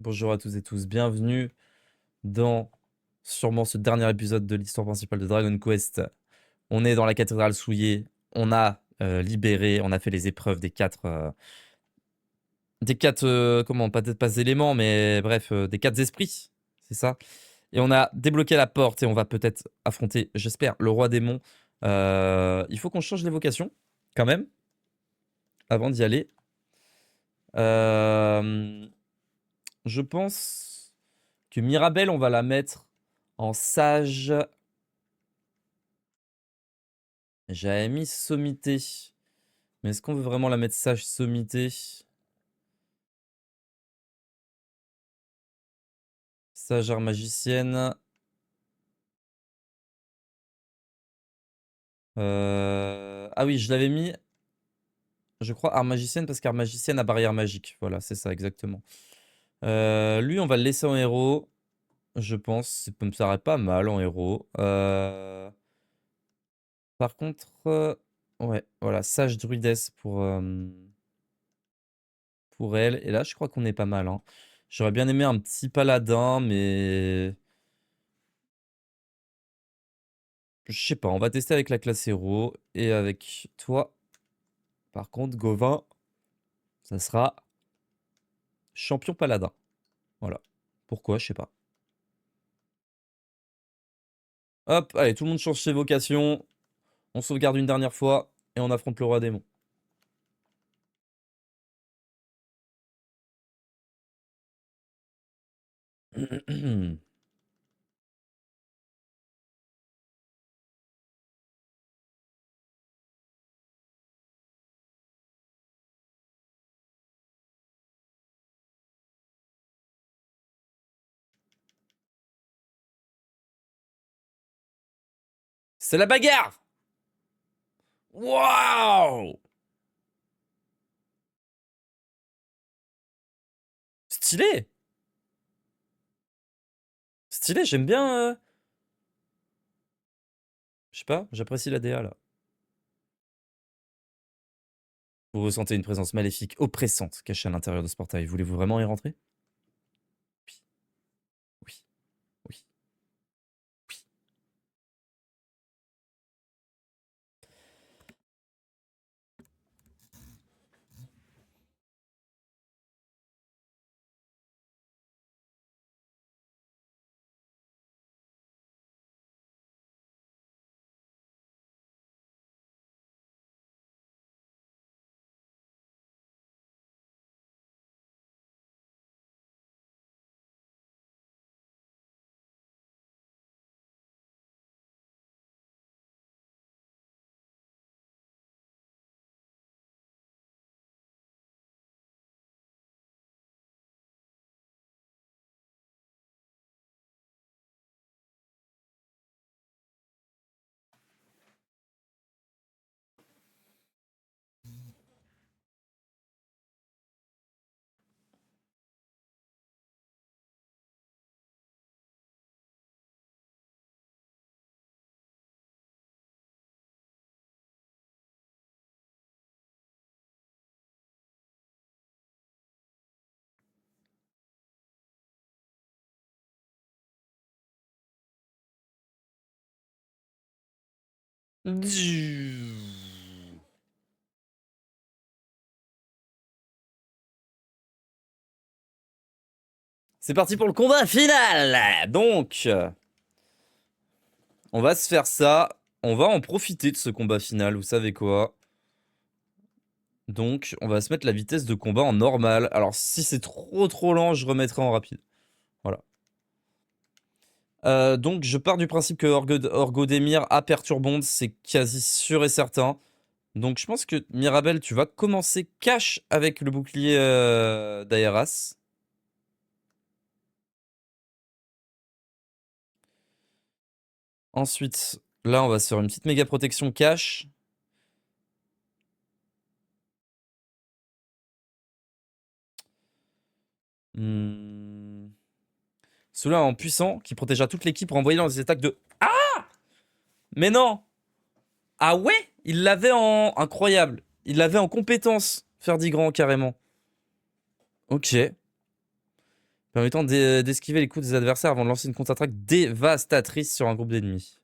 Bonjour à tous et tous, bienvenue dans sûrement ce dernier épisode de l'histoire principale de Dragon Quest. On est dans la cathédrale souillée, on a libéré, on a fait les épreuves des quatre, comment, peut-être pas éléments, mais bref, des quatre esprits, c'est ça. Et on a débloqué la porte et on va peut-être affronter, j'espère, le roi démon. Il faut qu'on change l'évocation, quand même, avant d'y aller. Euh, je pense que Mirabelle, on va la mettre en sage. J'avais mis sommité. Mais est-ce qu'on veut vraiment la mettre sage sommité? Sage art magicienne. Ah oui, je l'avais mis, je crois, art magicienne parce qu'art magicienne a barrière magique. Voilà, c'est ça, exactement. Lui, on va le laisser en héros. Je pense. Ça me paraît pas mal en héros. Par contre, ouais, voilà, sage druidesse pour elle. Et là, je crois qu'on est pas mal, hein. J'aurais bien aimé un petit paladin, mais je sais pas. On va tester avec la classe héros et avec toi. Par contre, Gauvin, ça sera champion paladin. Voilà. Pourquoi, je sais pas. Hop, allez, tout le monde change ses vocations. On sauvegarde une dernière fois et on affronte le roi démon. C'est la bagarre! Waouh! Stylé! Stylé, j'aime bien. Je sais pas, j'apprécie la DA là. Vous ressentez une présence maléfique oppressante cachée à l'intérieur de ce portail. Voulez-vous vraiment y rentrer? Oui, oui, oui, oui. C'est parti pour le combat final! Donc, on va se faire ça. On va en profiter de ce combat final, vous savez quoi? Donc, on va se mettre la vitesse de combat en normal. Alors, si c'est trop lent, je remettrai en rapide. Voilà. Donc, je pars du principe que Orgodemir a Perturbonde, c'est quasi sûr et certain. Donc, je pense que Mirabelle, tu vas commencer cash avec le bouclier d'Aeras. Ensuite, là, on va se faire une petite méga protection cash. Celui-là en puissant qui protégera toute l'équipe pour envoyer dans des attaques de... Ah! Mais non! Ah ouais? Il l'avait en... Incroyable. Il l'avait en compétence, Ferdigrand, carrément. Ok. Permettant d'esquiver les coups des adversaires avant de lancer une contre-attaque dévastatrice sur un groupe d'ennemis.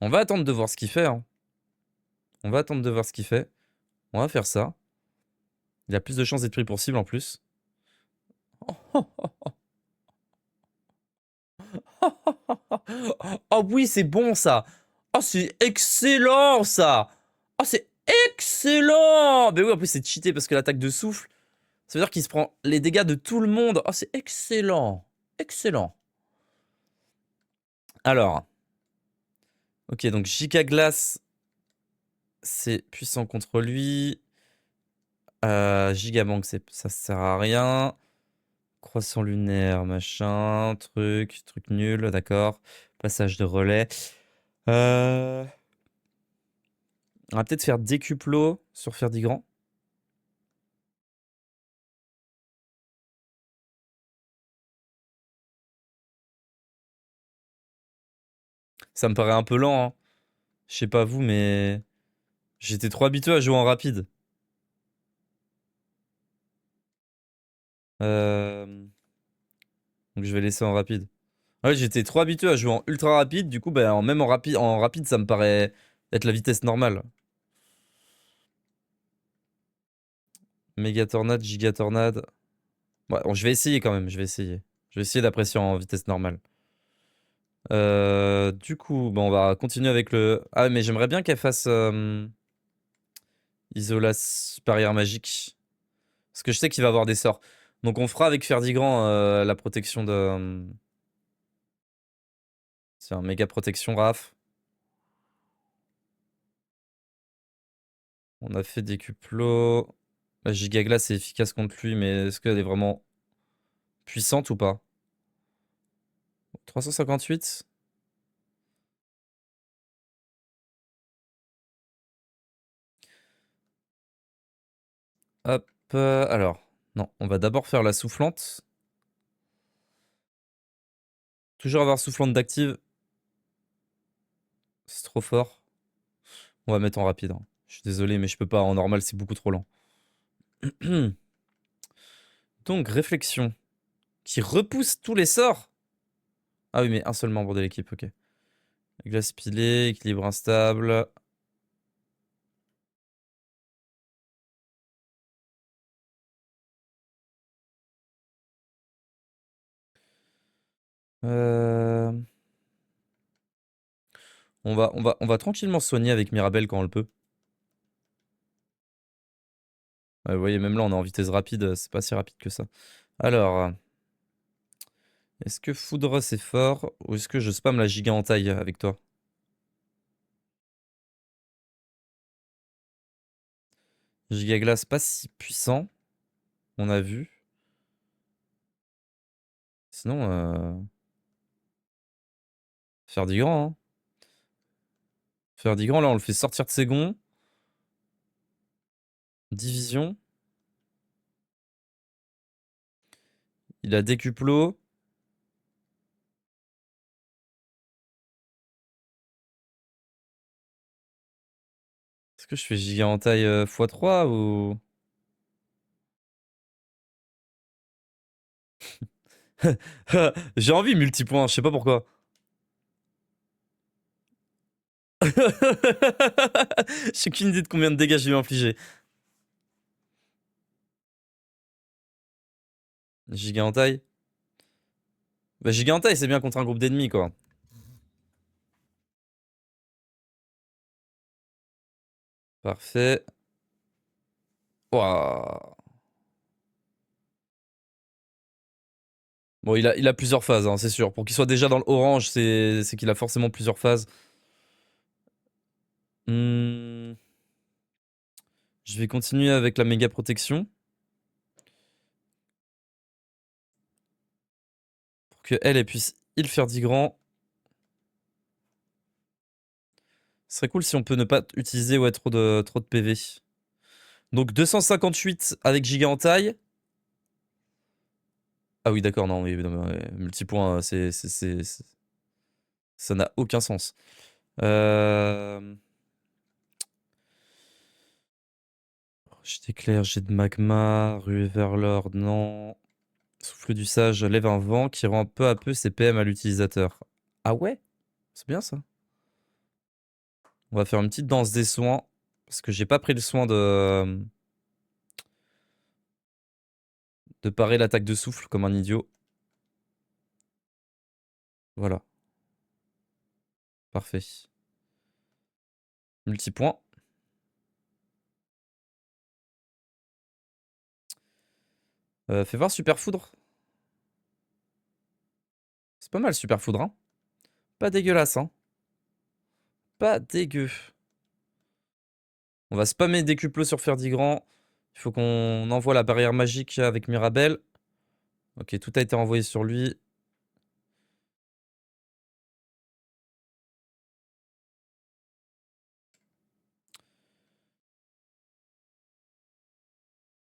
On va attendre de voir ce qu'il fait. Hein. On va attendre de voir ce qu'il fait. On va faire ça. Il a plus de chances d'être pris pour cible en plus. Oh oui, c'est bon ça. Oh, c'est excellent ça. Oh, c'est excellent. Mais oui, en plus, c'est cheaté parce que l'attaque de souffle, ça veut dire qu'il se prend les dégâts de tout le monde. Oh, c'est excellent. Excellent. Alors. Ok, donc Giga Glace, c'est puissant contre lui. Gigabank, ça sert à rien. Croissant lunaire, machin, truc nul, d'accord. Passage de relais. On va peut-être faire décuplo sur Ferdigrand. Ça me paraît un peu lent, hein. Je sais pas vous, mais j'étais trop habitué à jouer en rapide. Donc je vais laisser en rapide. Ouais, j'étais trop habitué à jouer en ultra rapide, du coup, bah, même en rapide, ça me paraît être la vitesse normale. Méga tornade, giga tornade. Ouais, bon, je vais essayer quand même, je vais essayer. Je vais essayer d'apprécier en vitesse normale. Du coup, on va continuer avec le... Ah, mais j'aimerais bien qu'elle fasse Isolas barrière magique. Parce que je sais qu'il va avoir des sorts. Donc on fera avec Ferdigrand la protection de... Tiens, méga protection Raph. On a fait des cuplos. La giga glace est efficace contre lui, mais est-ce qu'elle est vraiment puissante ou pas? 358. Hop, alors. Non, on va d'abord faire la soufflante. Toujours avoir soufflante d'active. C'est trop fort. On va mettre en rapide. Hein. Je suis désolé, mais je peux pas. En normal, c'est beaucoup trop lent. Donc, réflexion. Qui repousse tous les sorts. Ah oui, mais un seul membre de l'équipe, ok. Glace pilée, équilibre instable. Euh... On va tranquillement soigner avec Mirabelle quand on le peut. Ouais, vous voyez, même là, on est en vitesse rapide. C'est pas si rapide que ça. Alors, est-ce que Foudre c'est fort ou est-ce que je spam la giga en taille avec toi? Giga glace pas si puissant. On a vu. Sinon, Ferdigrand, hein. Ferdigrand, là, on le fait sortir de ses gonds. Division. Il a décuplo. Est-ce que je fais giga en taille x3 ou... J'ai envie multipoint, je sais pas pourquoi. J'ai qu'une idée de combien de dégâts je vais infliger. Giga en taille. Bah, giga en taille, c'est bien contre un groupe d'ennemis, quoi. Parfait. Ouah. Bon, il a plusieurs phases, hein, c'est sûr. Pour qu'il soit déjà dans le orange, c'est qu'il a forcément plusieurs phases. Hmm. Je vais continuer avec la méga protection. Pour que elle puisse il faire 10 grands. Ce serait cool si on peut ne pas utiliser ouais, trop de PV. Donc 258 avec giga en taille. Ah oui, d'accord, non, oui, non, ouais, multipoint, ça n'a aucun sens. J'ai d'éclair, j'ai de magma, rue Everlord, non. Souffle du sage lève un vent qui rend peu à peu ses PM à l'utilisateur. Ah ouais? C'est bien ça. On va faire une petite danse des soins. Parce que j'ai pas pris le soin de parer l'attaque de souffle comme un idiot. Voilà. Parfait. Multipoint. Fais voir super foudre. C'est pas mal super foudre, hein. Pas dégueulasse, hein. Pas dégueu. On va spammer Décuplo sur Ferdigrand. Il faut qu'on envoie la barrière magique avec Mirabelle. Ok, tout a été envoyé sur lui.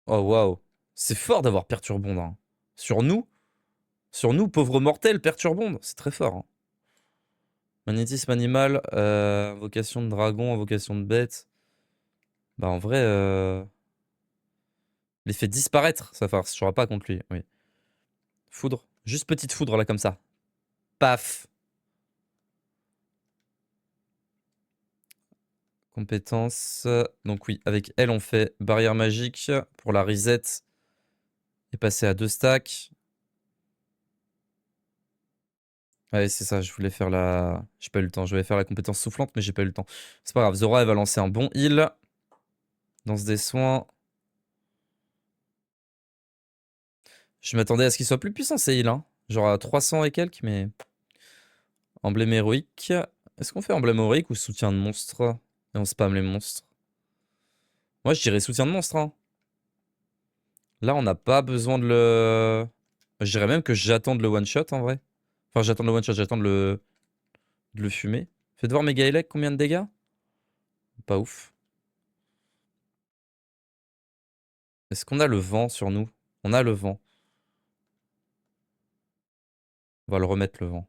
Oh waouh. C'est fort d'avoir Perturbonde, hein. Sur nous, pauvres mortels, Perturbonde. C'est très fort, hein. Magnétisme animal, invocation de dragon, invocation de bête. Bah en vrai, les fait disparaître, ça marchera pas contre lui, oui. Foudre, juste petite foudre là comme ça. Paf. Compétence. Donc oui, avec elle on fait barrière magique pour la reset et passer à 2 stacks. Ouais, c'est ça, je voulais faire la... J'ai pas eu le temps, je voulais faire la compétence soufflante, mais j'ai pas eu le temps. C'est pas grave, Zora, elle va lancer un bon heal. Danse des soins. Je m'attendais à ce qu'il soit plus puissant, ces heals, hein. Genre à 300 et quelques, mais... Emblème héroïque. Est-ce qu'on fait emblème héroïque ou soutien de monstre? Et on spam les monstres. Moi, je dirais soutien de monstre, hein. Là, on n'a pas besoin de le... Je dirais même que j'attends de le one-shot, en vrai. Enfin, j'attends de le one-shot, j'attends de le fumer. Faites voir Mega Elec, combien de dégâts? Pas ouf. Est-ce qu'on a le vent sur nous? On a le vent. On va le remettre, le vent.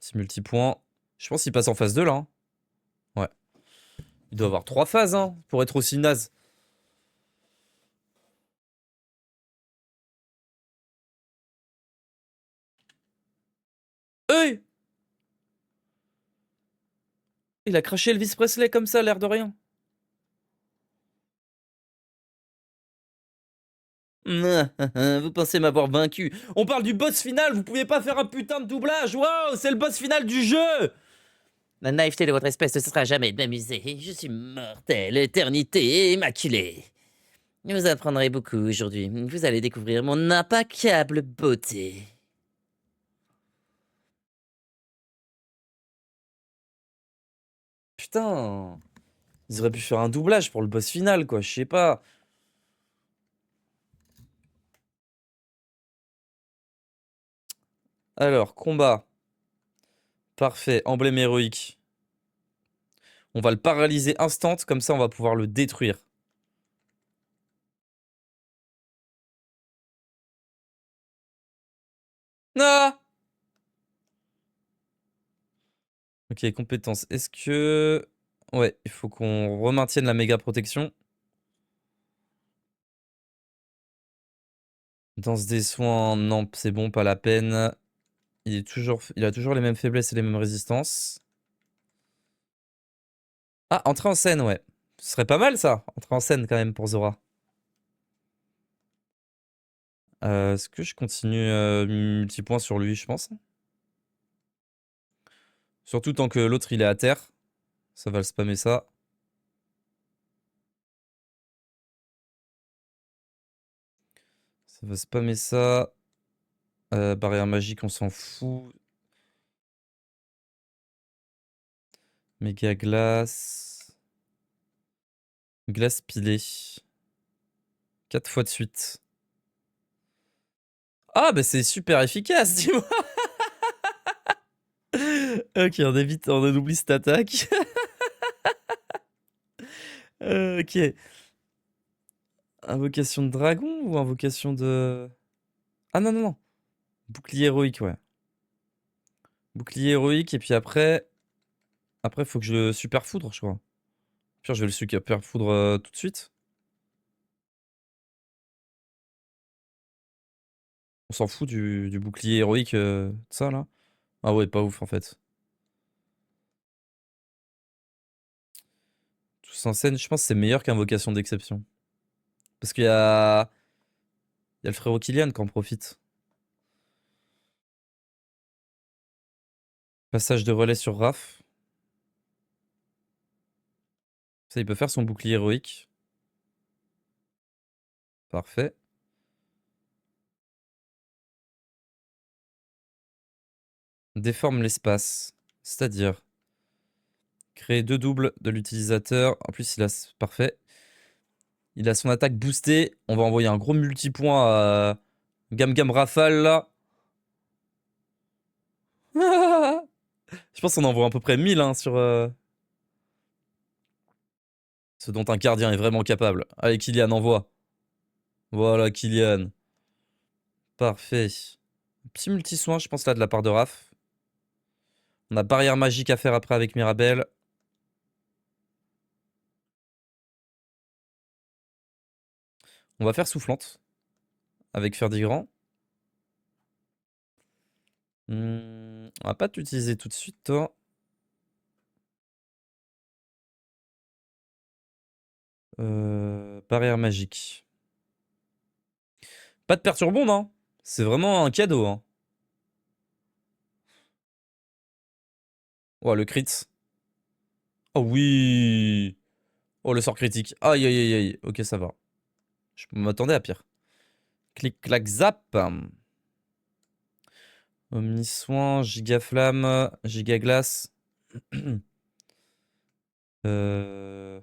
Petit multipoint. Je pense qu'il passe en phase 2, là, hein. Ouais. Il doit avoir 3 phases, hein, pour être aussi naze. Hey! Il a craché Elvis Presley comme ça, l'air de rien. Vous pensez m'avoir vaincu? On parle du boss final, vous pouvez pas faire un putain de doublage. Waouh, c'est le boss final du jeu. La naïveté de votre espèce ne cessera jamais de m'amuser. Je suis mortel, éternité immaculée. Vous apprendrez beaucoup aujourd'hui. Vous allez découvrir mon impeccable beauté. Putain, ils auraient pu faire un doublage pour le boss final, quoi, je sais pas. Alors, combat. Parfait, emblème héroïque. On va le paralyser instant, comme ça on va pouvoir le détruire. Ah! Ok, compétence. Est-ce que... Ouais, il faut qu'on remaintienne la méga protection. Danse des soins, non, c'est bon, pas la peine. Il a toujours les mêmes faiblesses et les mêmes résistances. Ah, entrer en scène, ouais. Ce serait pas mal ça, entrer en scène quand même pour Zora. Est-ce que je continue multipoint sur lui, je pense? Surtout tant que l'autre il est à terre. Ça va le spammer ça. Ça va spammer ça. Barrière magique, on s'en fout. Méga glace. Glace pilée. 4 fois de suite. Ah, bah c'est super efficace, dis-moi. Ok, on évite, on oublie cette attaque. Ok. Invocation de dragon ou invocation de... Ah non, non, non. Bouclier héroïque, ouais. Bouclier héroïque, et puis après... Après, faut que je le super foudre, je crois. Pire, je vais le super foudre tout de suite. On s'en fout du bouclier héroïque, ça là? Ah ouais, pas ouf en fait. Tous en scène, je pense que c'est meilleur qu'Invocation d'exception. Parce qu'il y a le frérot Kylian qui en profite. Passage de relais sur Raph. Ça, il peut faire son bouclier héroïque. Parfait. Déforme l'espace. C'est-à-dire créer 2 doubles de l'utilisateur. En plus, il a... Parfait. Il a son attaque boostée. On va envoyer un gros multipoint à Gam Gam Rafale là. Je pense qu'on envoie à peu près 1000 hein, sur ce dont un gardien est vraiment capable. Allez, Kylian, envoie. Voilà, Kylian. Parfait. Petit multi-soin, je pense, là, de la part de Raph. On a barrière magique à faire après avec Mirabelle. On va faire soufflante avec Ferdigrand. On va pas t'utiliser tout de suite, toi. Barrière magique. Pas de perturbonde, hein. C'est vraiment un cadeau, hein. Oh, le crit. Oh oui. Oh, le sort critique. Aïe, aïe, aïe, aïe. Ok, ça va. Je m'attendais à pire. Clic, clac, zap. Omni-soin, giga-flamme, giga-glace. euh...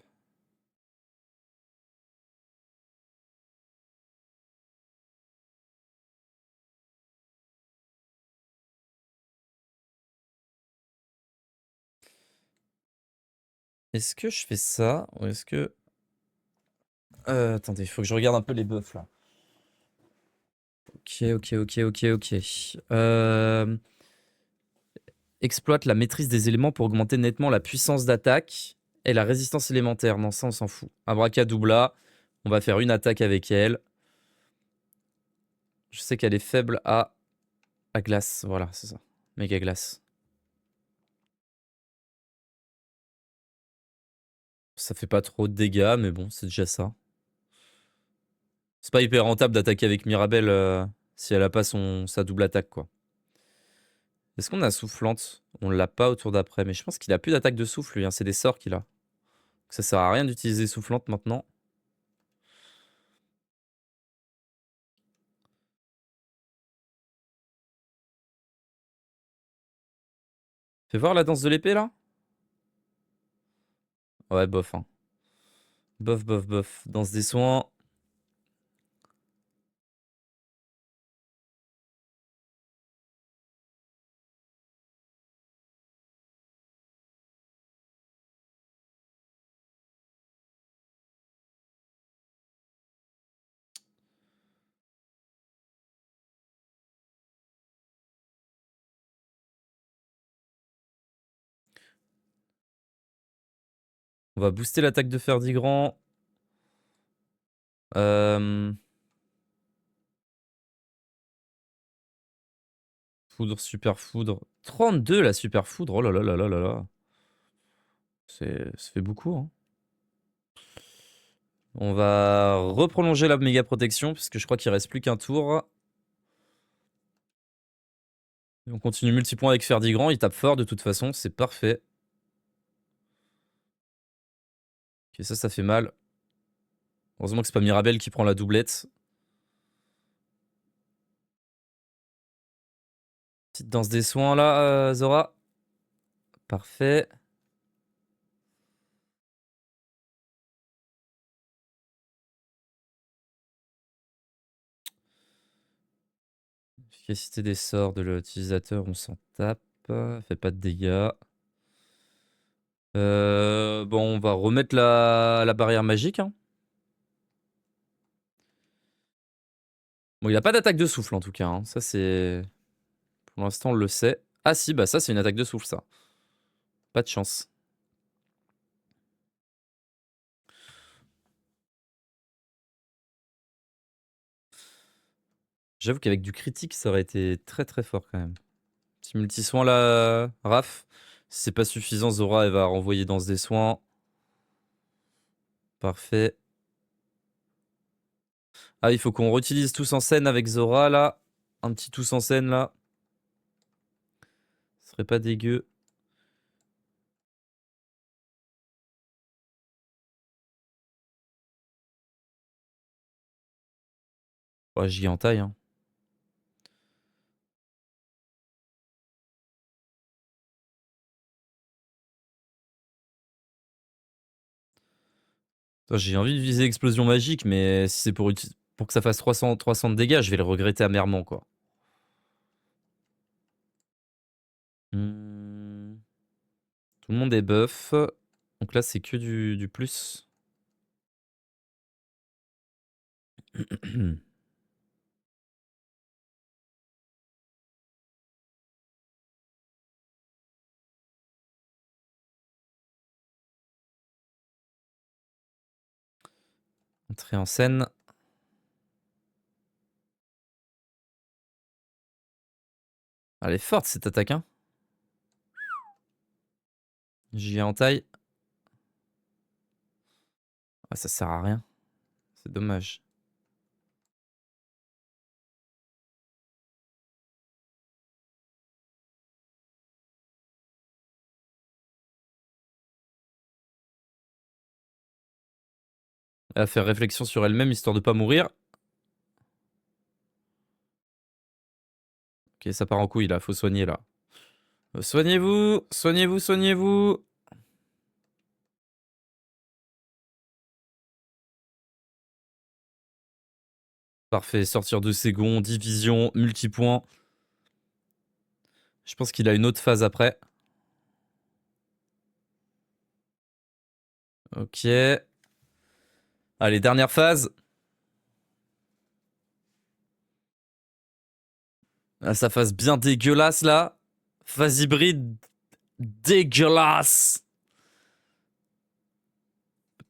Est-ce que je fais ça ou est-ce que... attendez, il faut que je regarde un peu les buffs là. Ok, ok, ok, ok, ok. Exploite la maîtrise des éléments pour augmenter nettement la puissance d'attaque et la résistance élémentaire. Non, ça on s'en fout. Abracadabra, on va faire une attaque avec elle. Je sais qu'elle est faible à glace. Voilà, c'est ça. Méga glace. Ça fait pas trop de dégâts, mais bon, c'est déjà ça. C'est pas hyper rentable d'attaquer avec Mirabelle si elle a pas sa double attaque, quoi. Est-ce qu'on a soufflante? On l'a pas au tour d'après, mais je pense qu'il a plus d'attaque de souffle, lui, hein. C'est des sorts qu'il a. Ça sert à rien d'utiliser soufflante maintenant. Fais voir la danse de l'épée, là? Ouais, bof, hein. Bof, bof, bof. Danse des soins. On va booster l'attaque de Ferdigrand. Foudre, super foudre. 32 la super foudre. Oh là là là là là là. Ça fait beaucoup, hein. On va reprolonger la méga protection, puisque je crois qu'il reste plus qu'un tour. Et on continue multipoint avec Ferdigrand. Il tape fort de toute façon. C'est parfait. Ok, ça fait mal. Heureusement que c'est pas Mirabelle qui prend la doublette. Petite danse des soins là, Zora. Parfait. Efficacité des sorts de l'utilisateur, on s'en tape. Fait pas de dégâts. Bon, on va remettre la barrière magique, hein. Bon, il a pas d'attaque de souffle en tout cas, hein. Ça, c'est. Pour l'instant, on le sait. Ah, si, bah ça, c'est une attaque de souffle, ça. Pas de chance. J'avoue qu'avec du critique, ça aurait été très très fort quand même. Petit multi-soin là, Raph. Si c'est pas suffisant, Zora, elle va renvoyer danse des soins. Parfait. Ah, il faut qu'on réutilise tous en scène avec Zora là. Un petit tous en scène là. Ce serait pas dégueu. Ouais, j'y en taille. Hein. J'ai envie de viser explosion magique, mais si c'est pour que ça fasse 300 de dégâts, je vais le regretter amèrement quoi. Hmm. Tout le monde est buff. Donc là, c'est que du plus. Entrée en scène. Elle est forte cette attaque. Hein. J'y en taille. Ah, ça sert à rien. C'est dommage. Elle va faire réflexion sur elle-même histoire de pas mourir. Ok, ça part en couille là, faut soigner là. Soignez-vous, soignez-vous, soignez-vous. Parfait, sortir de ses gonds, division, multipoint. Je pense qu'il a une autre phase après. Ok. Allez, dernière phase. Ah, sa phase bien dégueulasse là. Phase hybride dégueulasse.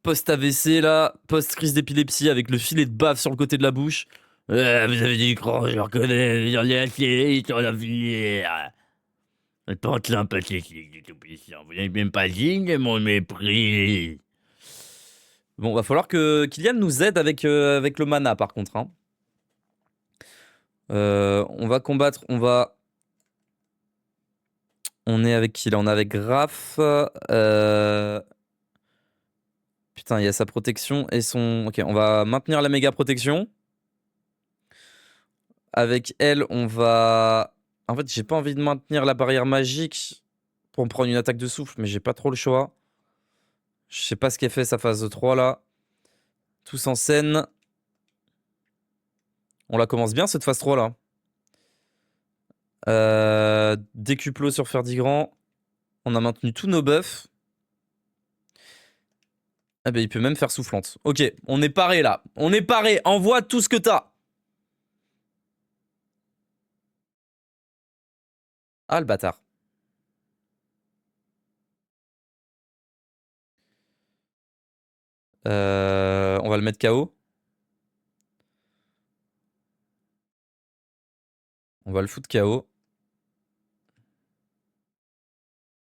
Post-AVC là, post-crise d'épilepsie avec le filet de bave sur le côté de la bouche. Vous avez dit croire, je le reconnais, il y a sur la filière. Le pantelin pathétique du tout-puissant, vous n'êtes même pas digne de mon mépris. Bon, va falloir que Kylian nous aide avec le mana par contre. Hein. On va combattre, On est avec qui là? On est avec Graf. Putain, il y a sa protection et son... Ok, on va maintenir la méga protection. Avec elle, on va... En fait, j'ai pas envie de maintenir la barrière magique pour me prendre une attaque de souffle, mais j'ai pas trop le choix. Je sais pas ce qu'elle fait sa phase de 3 là. Tous en scène. On la commence bien cette phase 3 là. Décuplo sur Ferdigrand. On a maintenu tous nos buffs. Ah bah il peut même faire soufflante. Ok, on est paré là. On est paré. Envoie tout ce que t'as. Ah le bâtard. On va le mettre KO. On va le foutre KO.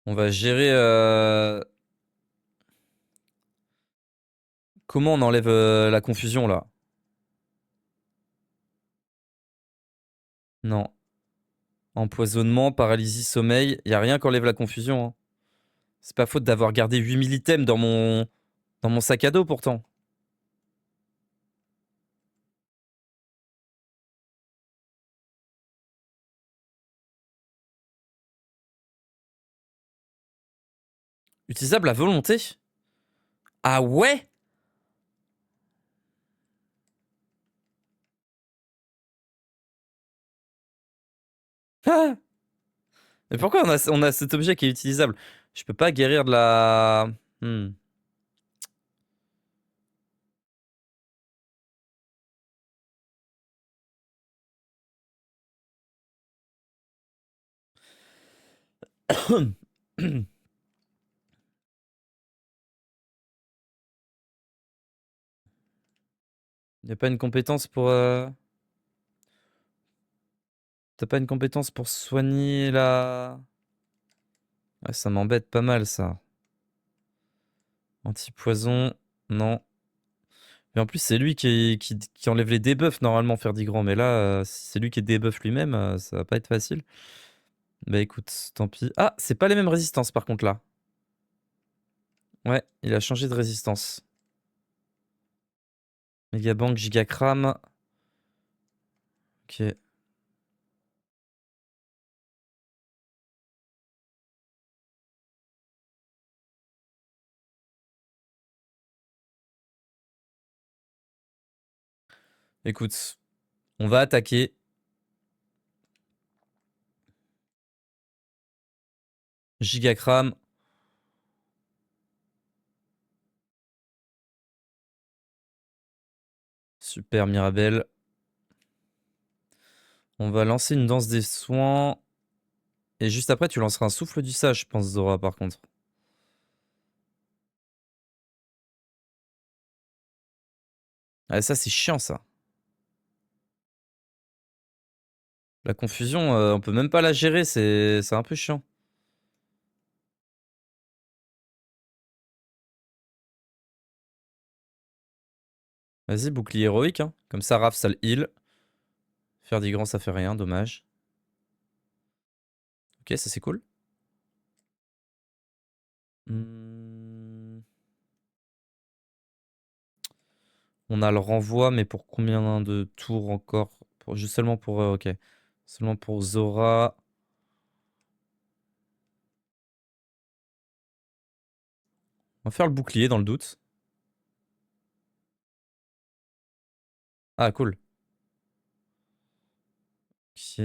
On va gérer... Comment on enlève la confusion là? Non. Empoisonnement, paralysie, sommeil. Y a rien qui enlève la confusion. Hein. C'est pas faute d'avoir gardé 8000 items dans mon sac à dos pourtant. Utilisable à volonté? Ah ouais? Ah. Mais pourquoi on a cet objet qui est utilisable? Je peux pas guérir de la... Hmm. Y a pas une compétence pour... T'as pas une compétence pour soigner la... Ouais, ça m'embête pas mal, ça. Anti-poison, non. Mais en plus, c'est lui qui enlève les debuffs, normalement, Ferdigrand. Mais là, si c'est lui qui débuff lui-même, ça va pas être facile. Bah écoute, tant pis. Ah, c'est pas les mêmes résistances, par contre, là. Ouais, il a changé de résistance. Megabank, Gigacram. Ok. Écoute, on va attaquer. Gigacram. Super Mirabelle. On va lancer une danse des soins. Et juste après, tu lanceras un souffle du sage, je pense, Zora, par contre. Ah, ça, c'est chiant, ça. La confusion, on peut même pas la gérer, c'est un peu chiant. Vas-y, bouclier héroïque, hein. Comme ça, Raph, ça le heal. Faire des grands, ça fait rien, dommage. Ok, ça c'est cool. Hmm. On a le renvoi, mais pour combien de tours encore? Juste seulement pour... ok. Seulement pour Zora. On va faire le bouclier dans le doute. Ah, cool. Ok.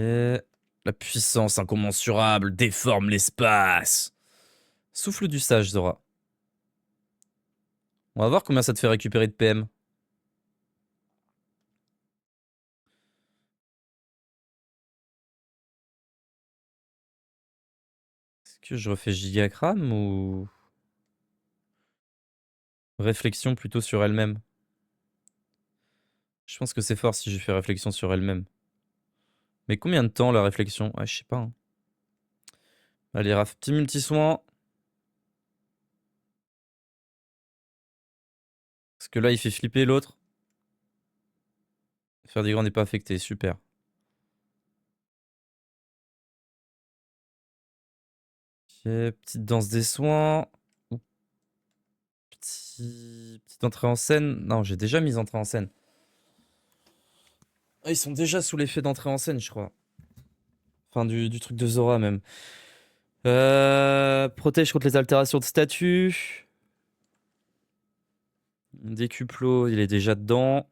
La puissance incommensurable déforme l'espace. Souffle du sage, Zora. On va voir combien ça te fait récupérer de PM. Est-ce que je refais Gigacram ou... Réflexion plutôt sur elle-même? Je pense que c'est fort si je fais réflexion sur elle-même. Mais combien de temps la réflexion? Ah, je sais pas, hein. Allez, Raph, petit multi-soin. Parce que là, il fait flipper l'autre. Faire des grands n'est pas affecté, super. Ok, petite danse des soins. Ou petite entrée en scène. Non, j'ai déjà mis entrée en scène. Ah, ils sont déjà sous l'effet d'entrée en scène, je crois. Enfin, du truc de Zora, même. Protège contre les altérations de statut. Décuplot, il est déjà dedans.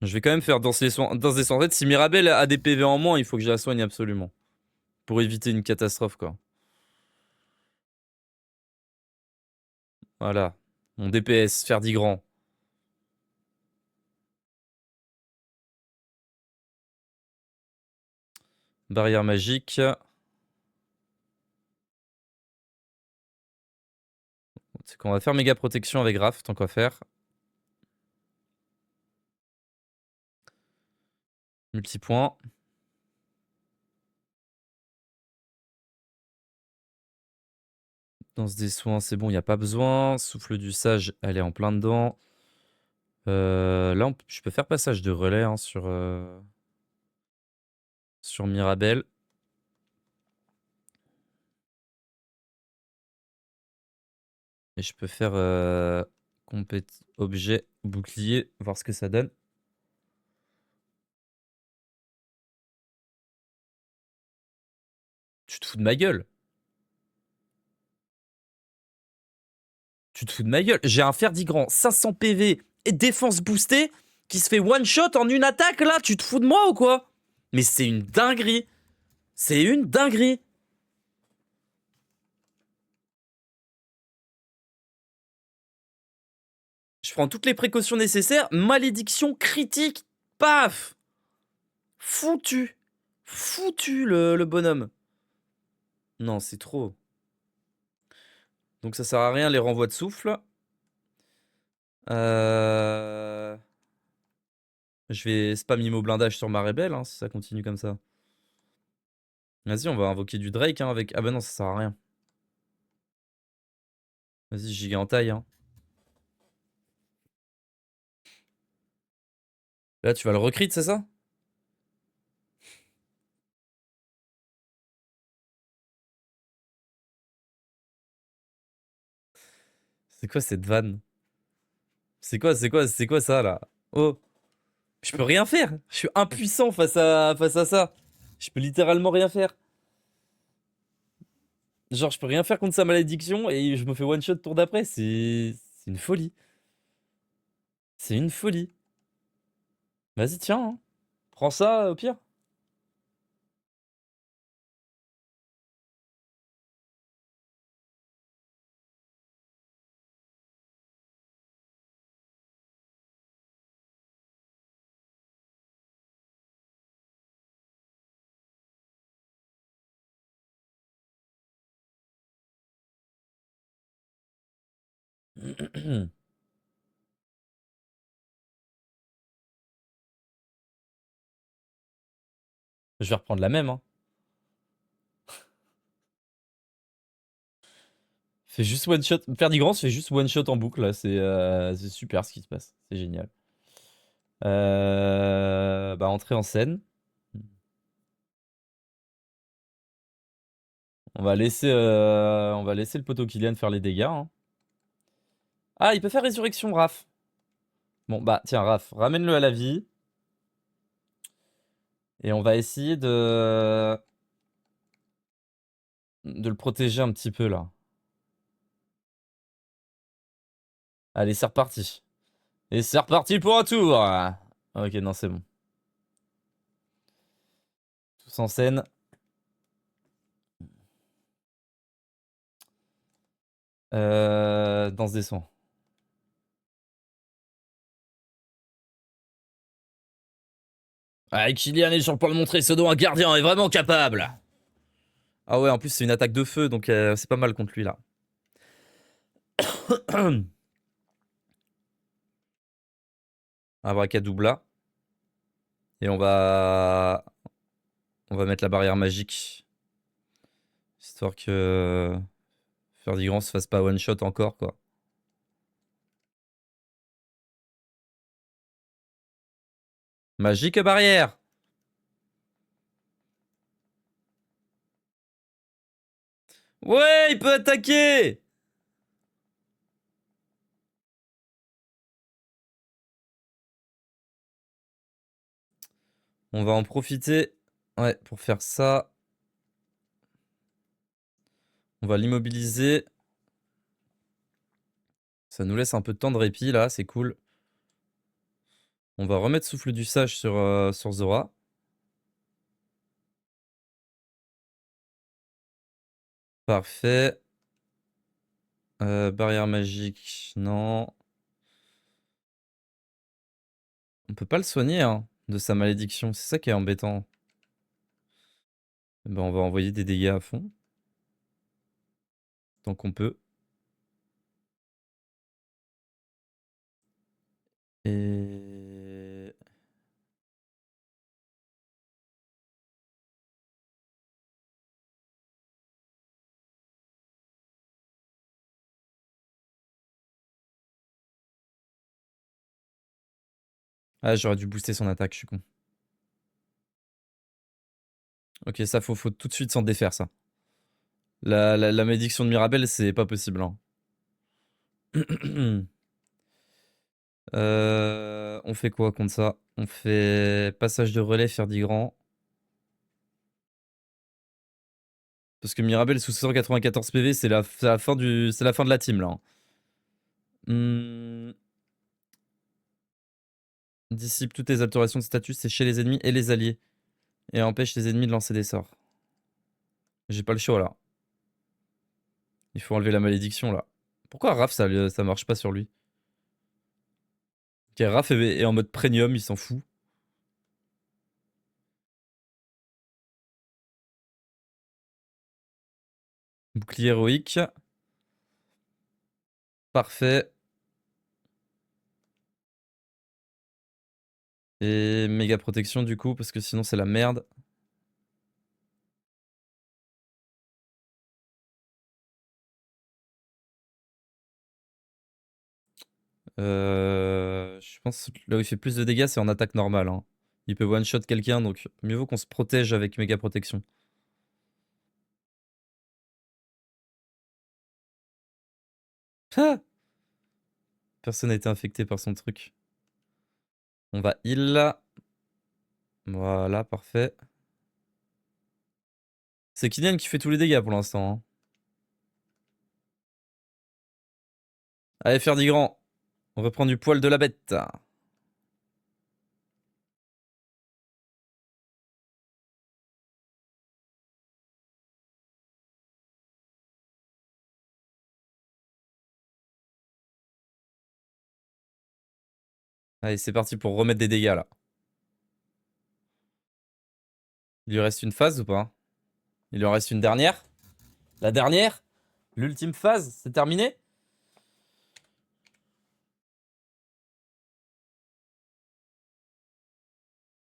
Je vais quand même faire danser les soins. Danse des soins. En fait, si Mirabelle a des PV en moins, il faut que je la soigne absolument. Pour éviter une catastrophe, quoi. Voilà. Mon DPS, Ferdigrand. Barrière magique. C'est qu'on va faire méga protection avec Raph, tant qu'à faire. Multipoint. Danse des soins, c'est bon, il n'y a pas besoin. Souffle du sage, elle est en plein dedans. Là, je peux faire passage de relais, hein, sur Mirabelle. Et je peux faire objet, bouclier, voir ce que ça donne. Tu te fous de ma gueule. Tu te fous de ma gueule. J'ai un Ferdigrand, 500 PV et défense boostée qui se fait one shot en une attaque là. Tu te fous de moi ou quoi? Mais c'est une dinguerie. C'est une dinguerie. Je prends toutes les précautions nécessaires. Malédiction critique. Paf. Foutu. Foutu le bonhomme. Non, c'est trop. Donc ça sert à rien les renvois de souffle. Je vais spam immo blindage sur ma rebelle hein, si ça continue comme ça. Vas-y, on va invoquer du Drake hein, avec... Ah bah non, ça sert à rien. Vas-y, giga en taille. Hein. Là, tu vas le recrit, c'est ça? C'est quoi cette vanne? C'est quoi ça là? Oh, je peux rien faire. Je suis impuissant face à ça. Je peux littéralement rien faire. Genre, je peux rien faire contre sa malédiction et je me fais one shot tour d'après. C'est une folie. C'est une folie. Vas-y, tiens. Hein. Prends ça au pire. Je vais reprendre la même. Hein. Fais juste one shot. Perdigrance fait juste one shot en boucle là. C'est super ce qui se passe. C'est génial. Bah, entrer en scène. On va laisser le poteau Kylian faire les dégâts. Hein. Ah, il peut faire résurrection, Raph. Bon, bah, tiens, Raph, ramène-le à la vie. Et on va essayer de le protéger un petit peu, là. Allez, c'est reparti. Et c'est reparti pour un tour. Ok, non, c'est bon. Tous en scène. Danse des sons. Ah, Kylian est sur pour le montrer, ce dont un gardien est vraiment capable. Ah ouais, en plus, c'est une attaque de feu, donc c'est pas mal contre lui, là. Abracadabra. Et on va mettre la barrière magique. Histoire que Ferdigrand se fasse pas one shot encore, quoi. Magique barrière! Ouais, il peut attaquer! On va en profiter. Ouais, pour faire ça. On va l'immobiliser. Ça nous laisse un peu de temps de répit, là, c'est cool. On va remettre souffle du sage sur Zora. Parfait. Barrière magique, non. On peut pas le soigner, hein, de sa malédiction. C'est ça qui est embêtant. Ben, on va envoyer des dégâts à fond. Tant qu'on peut. Et... Ah, j'aurais dû booster son attaque, je suis con. Ok, ça, faut tout de suite s'en défaire, ça. La malédiction de Mirabelle, c'est pas possible. Hein. On fait quoi contre ça? On fait passage de relais, Ferdigrand. Parce que Mirabelle sous 194 PV, c'est la fin de la team, là. Hein. Dissipe toutes les altérations de statut, c'est chez les ennemis et les alliés. Et empêche les ennemis de lancer des sorts. J'ai pas le choix, là. Il faut enlever la malédiction, là. Pourquoi Raph, ça marche pas sur lui? Ok, Raph est en mode premium, il s'en fout. Bouclier héroïque. Parfait. Et méga protection du coup, parce que sinon c'est la merde. Je pense que là où il fait plus de dégâts, c'est en attaque normale, hein. Il peut one-shot quelqu'un, donc mieux vaut qu'on se protège avec méga protection. Ah, personne n'a été infecté par son truc. On va heal. Voilà, parfait. C'est Kylian qui fait tous les dégâts pour l'instant, hein. Allez, faire du grand. On reprend du poil de la bête. Allez, c'est parti pour remettre des dégâts là. Il lui reste une phase ou pas? Il lui en reste une dernière? La dernière? L'ultime phase? C'est terminé?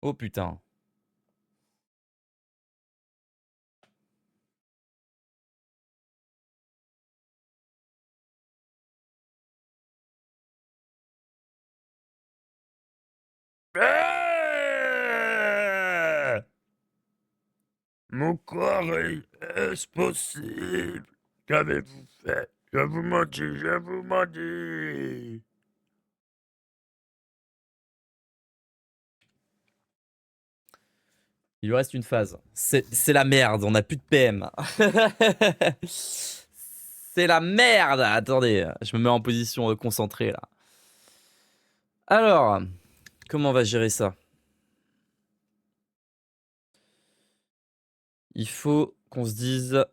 Oh putain. Mon corps est-ce possible? Qu'avez-vous fait? Je vous m'en dis, je vous m'en dis. Il lui reste une phase. C'est la merde, on a plus de PM. C'est la merde. Attendez, je me mets en position concentrée là. Alors, comment on va gérer ça? Il faut qu'on se dise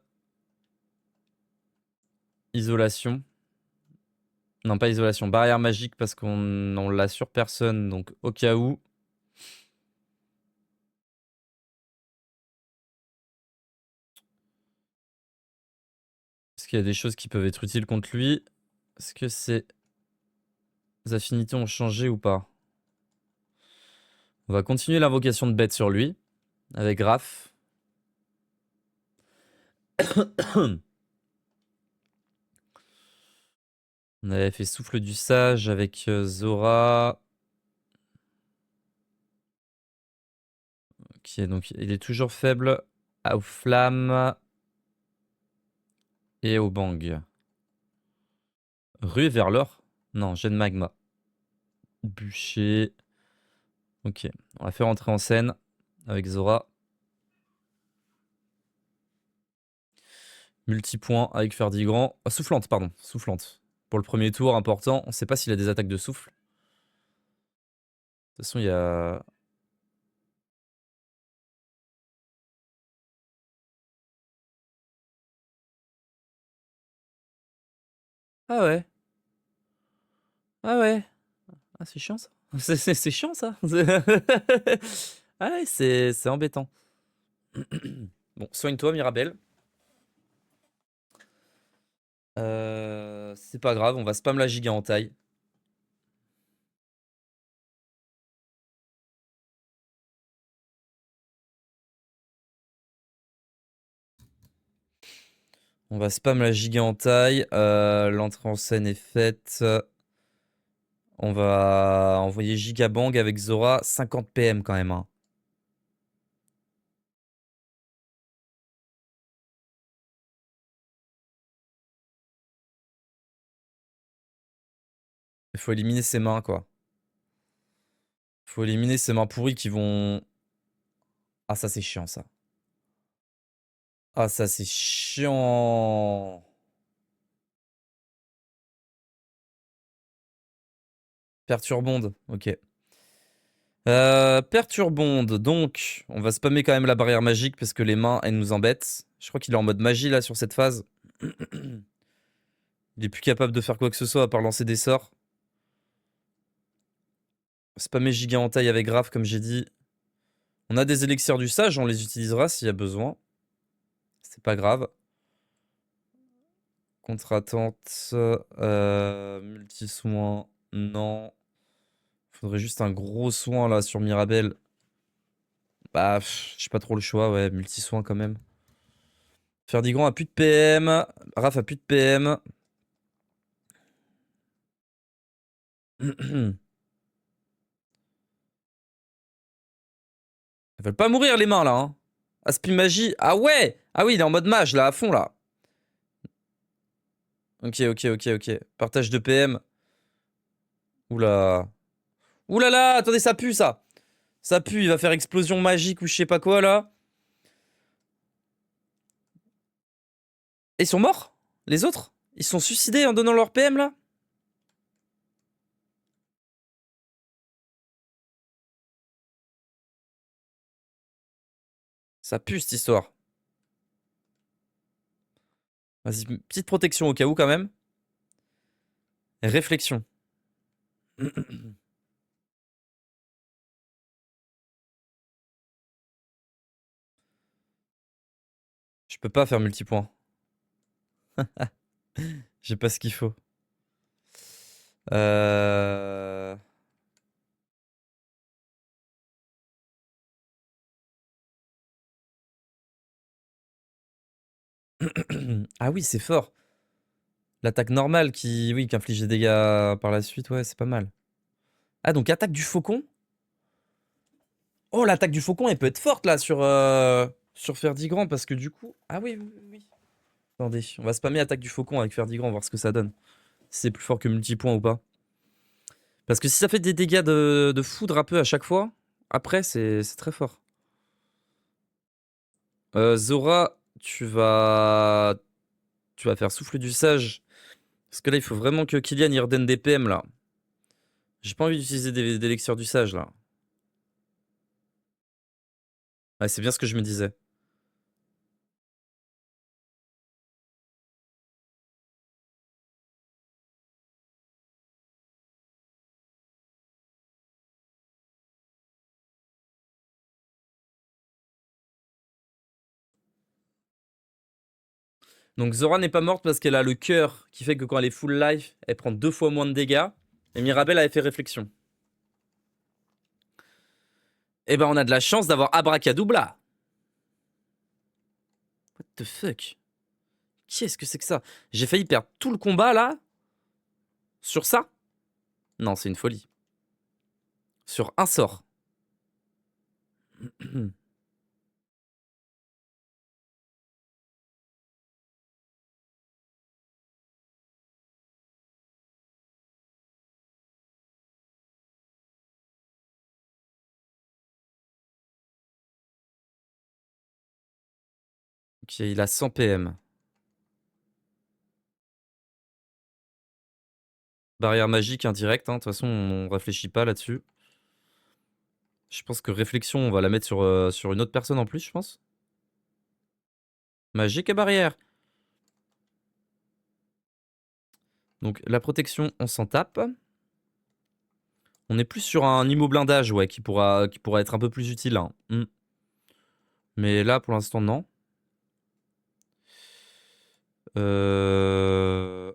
isolation. Non, pas isolation, barrière magique parce qu'on l'a sur personne, donc au cas où. Est-ce qu'il y a des choses qui peuvent être utiles contre lui? Est-ce que ses affinités ont changé ou pas? On va continuer l'invocation de bête sur lui, avec Raph. On avait fait souffle du sage avec Zora. Ok, donc il est toujours faible aux flammes et au bang. Rue vers l'or? Non, jet de magma. Bûcher. Ok, on va faire entrer en scène avec Zora. Multipoint avec Ferdigrand. Ah, soufflante, pardon. Soufflante. Pour le premier tour, important. On sait pas s'il a des attaques de souffle. De toute façon, il y a... Ah ouais. Ah ouais. Ah, c'est chiant ça. C'est chiant ça. Ah ouais, c'est embêtant. Bon, soigne-toi, Mirabelle. C'est pas grave, on va spam la giga en taille. On va spam la giga en taille. L'entrée en scène est faite. On va envoyer Gigabang avec Zora. 50 PM quand même, hein. Il faut éliminer ses mains, quoi. Il faut éliminer ses mains pourries qui vont... Ah, ça, c'est chiant, ça. Ah, ça, c'est chiant. Perturbonde, ok. Perturbonde, donc, on va spammer quand même la barrière magique parce que les mains, elles nous embêtent. Je crois qu'il est en mode magie, là, sur cette phase. Il est plus capable de faire quoi que ce soit à part lancer des sorts. Spammer giga en taille avec Grave, comme j'ai dit. On a des élixirs du sage, on les utilisera s'il y a besoin. C'est pas grave. Contre-attente, multi-soin, non. Faudrait juste un gros soin là sur Mirabelle. Bah, j'ai pas trop le choix, ouais. Multi-soin quand même. Ferdigran a plus de PM. Raph a plus de PM. Elles veulent pas mourir les mains là. Hein. Aspi magie. Ah ouais! Ah oui, il est en mode mage là, à fond là. Ok, ok, ok, ok. Partage de PM. Oula. Oula là, attendez, ça pue ça. Ça pue, il va faire explosion magique ou je sais pas quoi là. Et ils sont morts? Les autres? Ils se sont suicidés en donnant leur PM là? Ça pue cette histoire. Vas-y, petite protection au cas où quand même. Réflexion. Je peux pas faire multipoint. J'ai pas ce qu'il faut. Euh... Ah oui, c'est fort. L'attaque normale qui inflige des dégâts par la suite, ouais, c'est pas mal. Ah, donc attaque du faucon? Oh, l'attaque du faucon, elle peut être forte là sur Ferdigrand parce que du coup. Ah oui, oui, oui, oui. Attendez, on va spammer attaque du faucon avec Ferdigrand, voir ce que ça donne. Si c'est plus fort que multipoint ou pas. Parce que si ça fait des dégâts de foudre un peu à chaque fois, après c'est très fort. Zora, tu vas faire souffle du sage. Parce que là, il faut vraiment que Kylian y redonne des PM là. J'ai pas envie d'utiliser des élixirs du sage là. Ouais, c'est bien ce que je me disais. Donc Zora n'est pas morte parce qu'elle a le cœur qui fait que quand elle est full life, elle prend 2 fois moins de dégâts. Et Mirabelle avait fait réflexion. Eh ben on a de la chance d'avoir Abracadabra. What the fuck? Qu'est-ce que c'est que ça? J'ai failli perdre tout le combat là. Sur ça? Non, c'est une folie. Sur un sort. Ok, il a 100 PM. Barrière magique indirecte, hein. De toute façon, on réfléchit pas là-dessus. Je pense que réflexion, on va la mettre sur une autre personne en plus, je pense. Magique et barrière. Donc la protection, on s'en tape. On est plus sur un Imo blindage, ouais, qui pourra être un peu plus utile. Hein. Mais là, pour l'instant, non. Euh...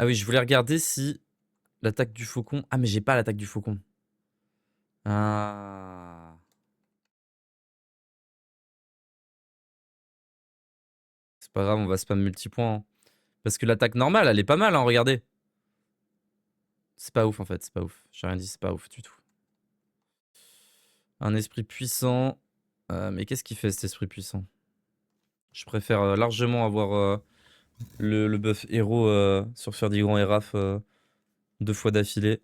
Ah oui, je voulais regarder si l'attaque du faucon... Ah, mais j'ai pas l'attaque du faucon. Ah... C'est pas grave, on va spam multipoint. Hein. Parce que l'attaque normale, elle est pas mal, hein, regardez. C'est pas ouf, en fait, c'est pas ouf. J'ai rien dit, c'est pas ouf du tout. Un esprit puissant. Mais qu'est-ce qu'il fait, cet esprit puissant? Je préfère largement avoir le buff héros sur Ferdigrand et Raph 2 fois d'affilée.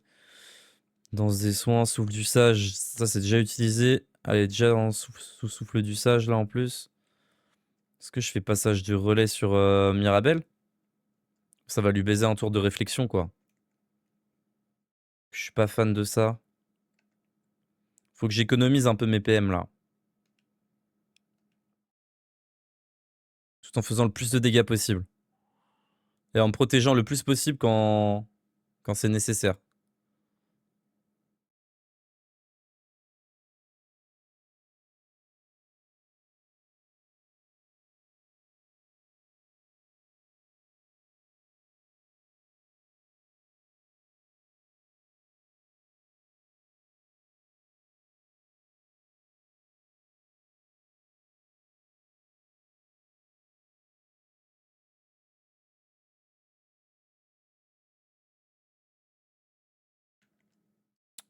Danse des soins, souffle du sage, ça c'est déjà utilisé. Elle est déjà en sous souffle du sage là en plus. Est-ce que je fais passage du relais sur Mirabelle? Ça va lui baiser un tour de réflexion quoi. Je suis pas fan de ça. Faut que j'économise un peu mes PM là. Tout en faisant le plus de dégâts possible. Et en me protégeant le plus possible quand c'est nécessaire.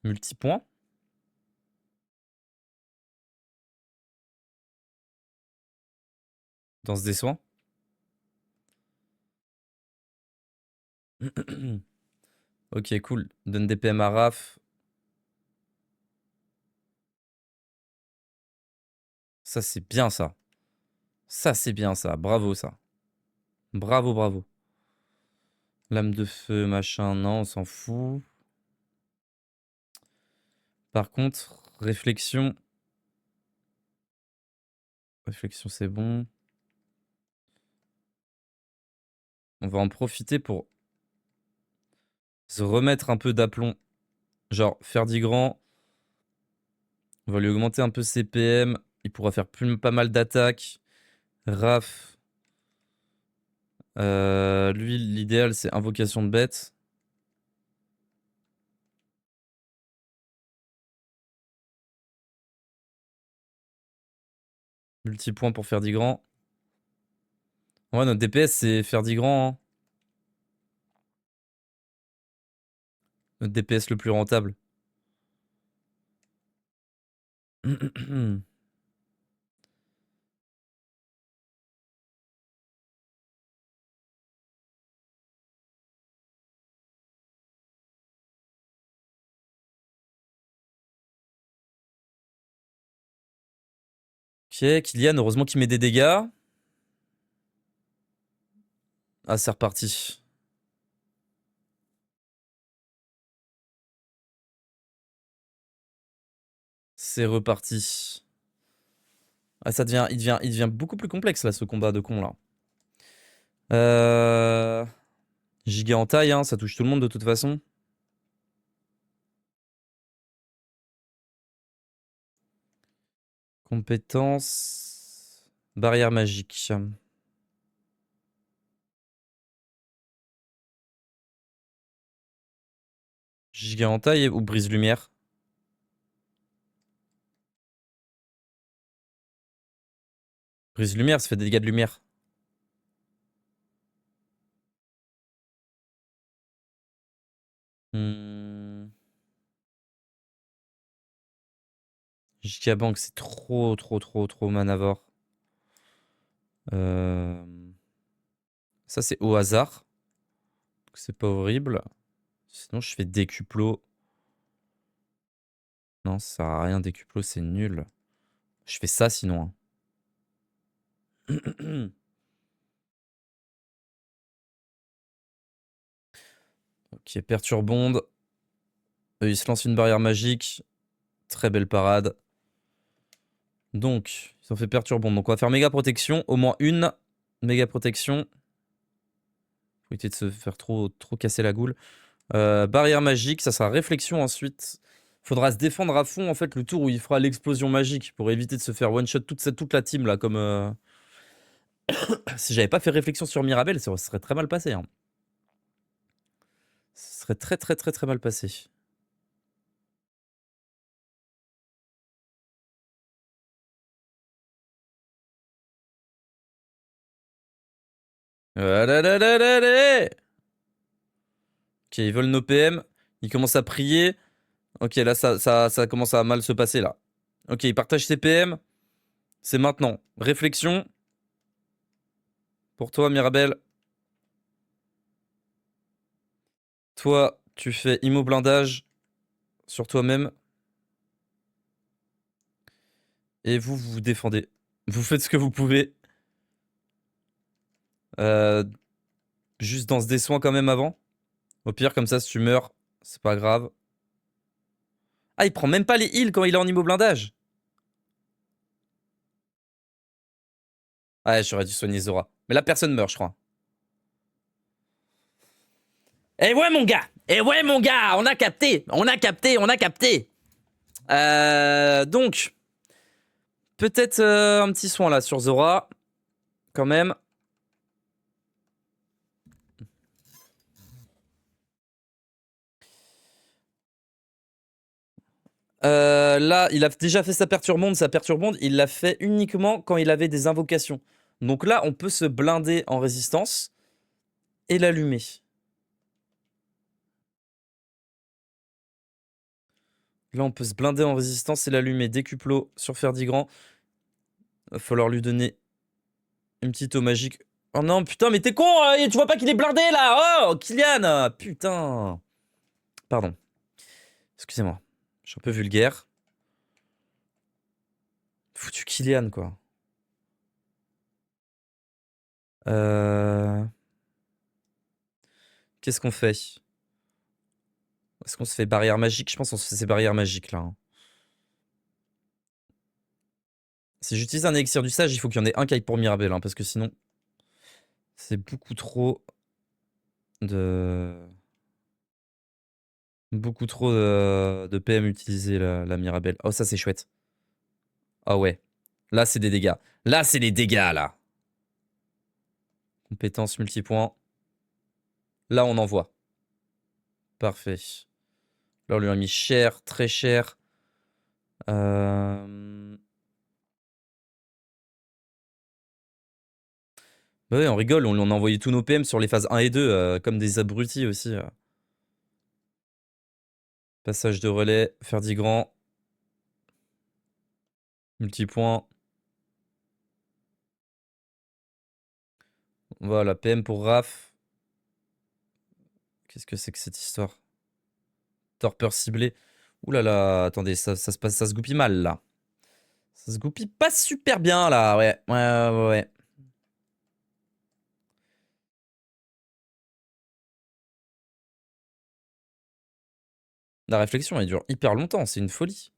Multipoint. Danse des soins. Ok, cool. Donne des PM à Raph. Ça, c'est bien, ça. Ça, c'est bien, ça. Bravo, ça. Bravo, bravo. Lame de feu, machin, non, on s'en fout. Par contre, réflexion. Réflexion, c'est bon. On va en profiter pour se remettre un peu d'aplomb. Genre, faire du grand. On va lui augmenter un peu ses PM. Il pourra faire pas mal d'attaques. Raph. Lui, l'idéal, c'est invocation de bête. Multipoint pour faire du grand. Ouais, notre DPS, c'est faire du grand. Hein. Notre DPS le plus rentable. Ok, Kylian, heureusement qu'il met des dégâts. Ah, c'est reparti. C'est reparti. Ah, il devient beaucoup plus complexe là, ce combat de con là. Giga en taille, hein, ça touche tout le monde de toute façon. Compétence. Barrière magique. Giga en taille ou brise lumière. Brise lumière, ça fait des dégâts de lumière. Gigabank, c'est trop manavore. Ça, c'est au hasard. C'est pas horrible. Sinon, je fais décuplo. Non, ça sert à rien, décuplo, c'est nul. Je fais ça sinon. Hein. Ok, perturbonde. Il se lance une barrière magique. Très belle parade. Donc, ils ont fait perturbonde. Donc, on va faire méga protection. Au moins une méga protection. Faut éviter de se faire trop casser la goule. Barrière magique, ça sera réflexion ensuite. Faudra se défendre à fond en fait le tour où il fera l'explosion magique pour éviter de se faire one shot toute la team là comme si j'avais pas fait réflexion sur Mirabelle, ça serait très mal passé. Hein. Ce serait très mal passé. Ok, ils veulent nos PM. Ils commencent à prier. Ok, là, ça commence à mal se passer, là. Ok, ils partagent ses PM. C'est maintenant. Réflexion. Pour toi, Mirabelle. Toi, tu fais immo-blindage sur toi-même. Et vous vous défendez. Vous faites ce que vous pouvez. Juste dans ce des soins quand même avant. Au pire, comme ça, si tu meurs, c'est pas grave. Ah, il prend même pas les heals quand il est en immo-blindage. Ouais, j'aurais dû soigner Zora. Mais là, personne meurt, je crois. Eh ouais, mon gars! Eh ouais, mon gars! On a capté! Donc, peut-être un petit soin là sur Zora. Quand même. Là, il a déjà fait sa perturbonde. Sa perturbonde, il l'a fait uniquement quand il avait des invocations. Donc là, on peut se blinder en résistance et l'allumer. Là, on peut se blinder en résistance et l'allumer. Décuplo sur Ferdigrand. Va falloir lui donner une petite eau magique. Oh non, putain, mais t'es con! Tu vois pas qu'il est blindé là! Oh, Kylian! Putain! Pardon. Excusez-moi. Je suis un peu vulgaire. Foutu Kylian, quoi. Qu'est-ce qu'on fait? Est-ce qu'on se fait barrière magique? Je pense qu'on se fait ces barrières magiques là, hein. Si j'utilise un élixir du sage, il faut qu'il y en ait un qui aille pour Mirabelle, hein, parce que sinon, c'est beaucoup trop de... Beaucoup trop de PM utilisé la Mirabelle. Oh, ça c'est chouette. Ah ouais. Là, c'est des dégâts. Là, c'est les dégâts, là. Compétence multipoint. Là, on envoie. Parfait. Là, on lui a mis cher, très cher. Bah ouais, on rigole, on a envoyé tous nos PM sur les phases 1 et 2, comme des abrutis aussi. Passage de relais, Ferdigrand. Multipoint. Voilà, PM pour Raph. Qu'est-ce que c'est que cette histoire? Torpeur ciblée. Ouh là là, attendez, ça se goupille mal là. Ça se goupille pas super bien là, ouais. Ouais. La réflexion, elle dure hyper longtemps, c'est une folie.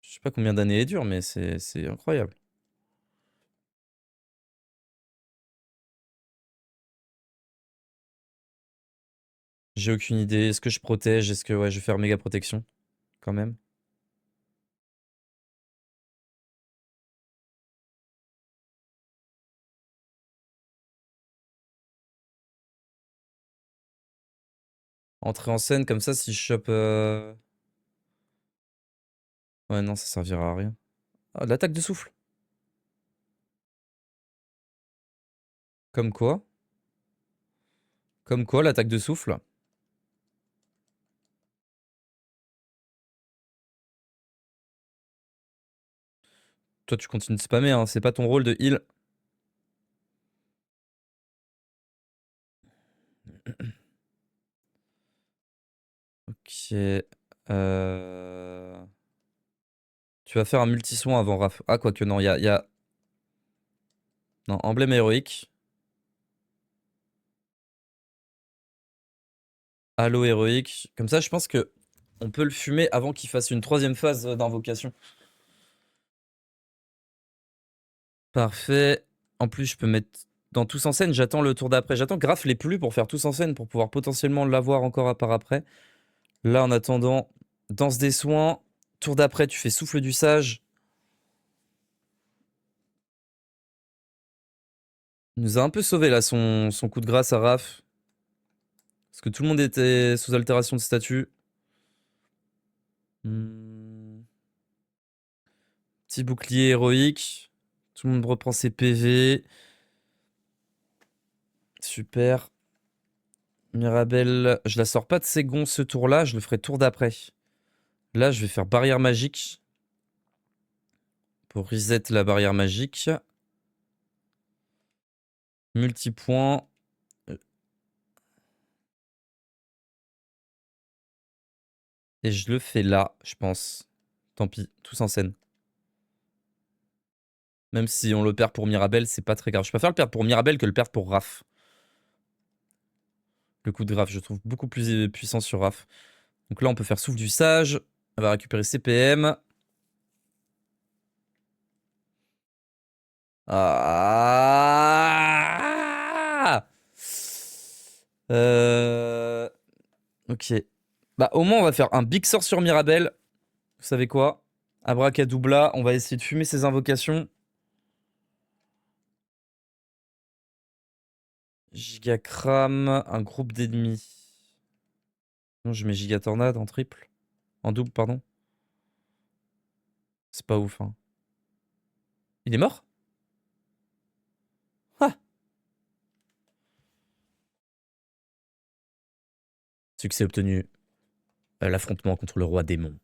Je sais pas combien d'années elle dure, mais c'est incroyable. J'ai aucune idée. Est-ce que je protège? Est-ce que ouais, je vais faire méga protection quand même? Entrer en scène comme ça si je chope. Ouais, non, ça servira à rien. Ah, de l'attaque de souffle. Comme quoi? Comme quoi, l'attaque de souffle? Toi, tu continues de spammer, hein. C'est pas ton rôle de heal. Ok. Tu vas faire un multi-soin avant Raph. Ah, quoique, non, y a... Non, emblème héroïque. Halo héroïque. Comme ça, je pense que on peut le fumer avant qu'il fasse une troisième phase d'invocation. Parfait. En plus, je peux mettre dans tous en scène. J'attends le tour d'après. J'attends que Raph l'ait plus pour faire tous en scène pour pouvoir potentiellement l'avoir encore à part après. Là, en attendant, danse des soins. Tour d'après, tu fais souffle du sage. Il nous a un peu sauvé là son coup de grâce à Raph. Parce que tout le monde était sous altération de statut. Petit bouclier héroïque. Tout le monde reprend ses PV. Super. Mirabelle, je la sors pas de ses gonds ce tour-là, je le ferai tour d'après. Là, je vais faire barrière magique. Pour reset la barrière magique. Multipoint. Et je le fais là, je pense. Tant pis, tous en scène. Même si on le perd pour Mirabelle, c'est pas très grave. Je préfère le perdre pour Mirabelle que le perdre pour Raph. Le coup de Raph, je trouve beaucoup plus puissant sur Raph. Donc là, on peut faire souffle du sage. On va récupérer CPM. Ah Ok. Bah, au moins, on va faire un big sort sur Mirabelle. Vous savez quoi? Abracadabra, on va essayer de fumer ses invocations. Gigacram, un groupe d'ennemis. Non, je mets Gigatornade en triple. En double, pardon. C'est pas ouf, hein. Il est mort? Ah! Succès obtenu. l'affrontement contre le roi démon.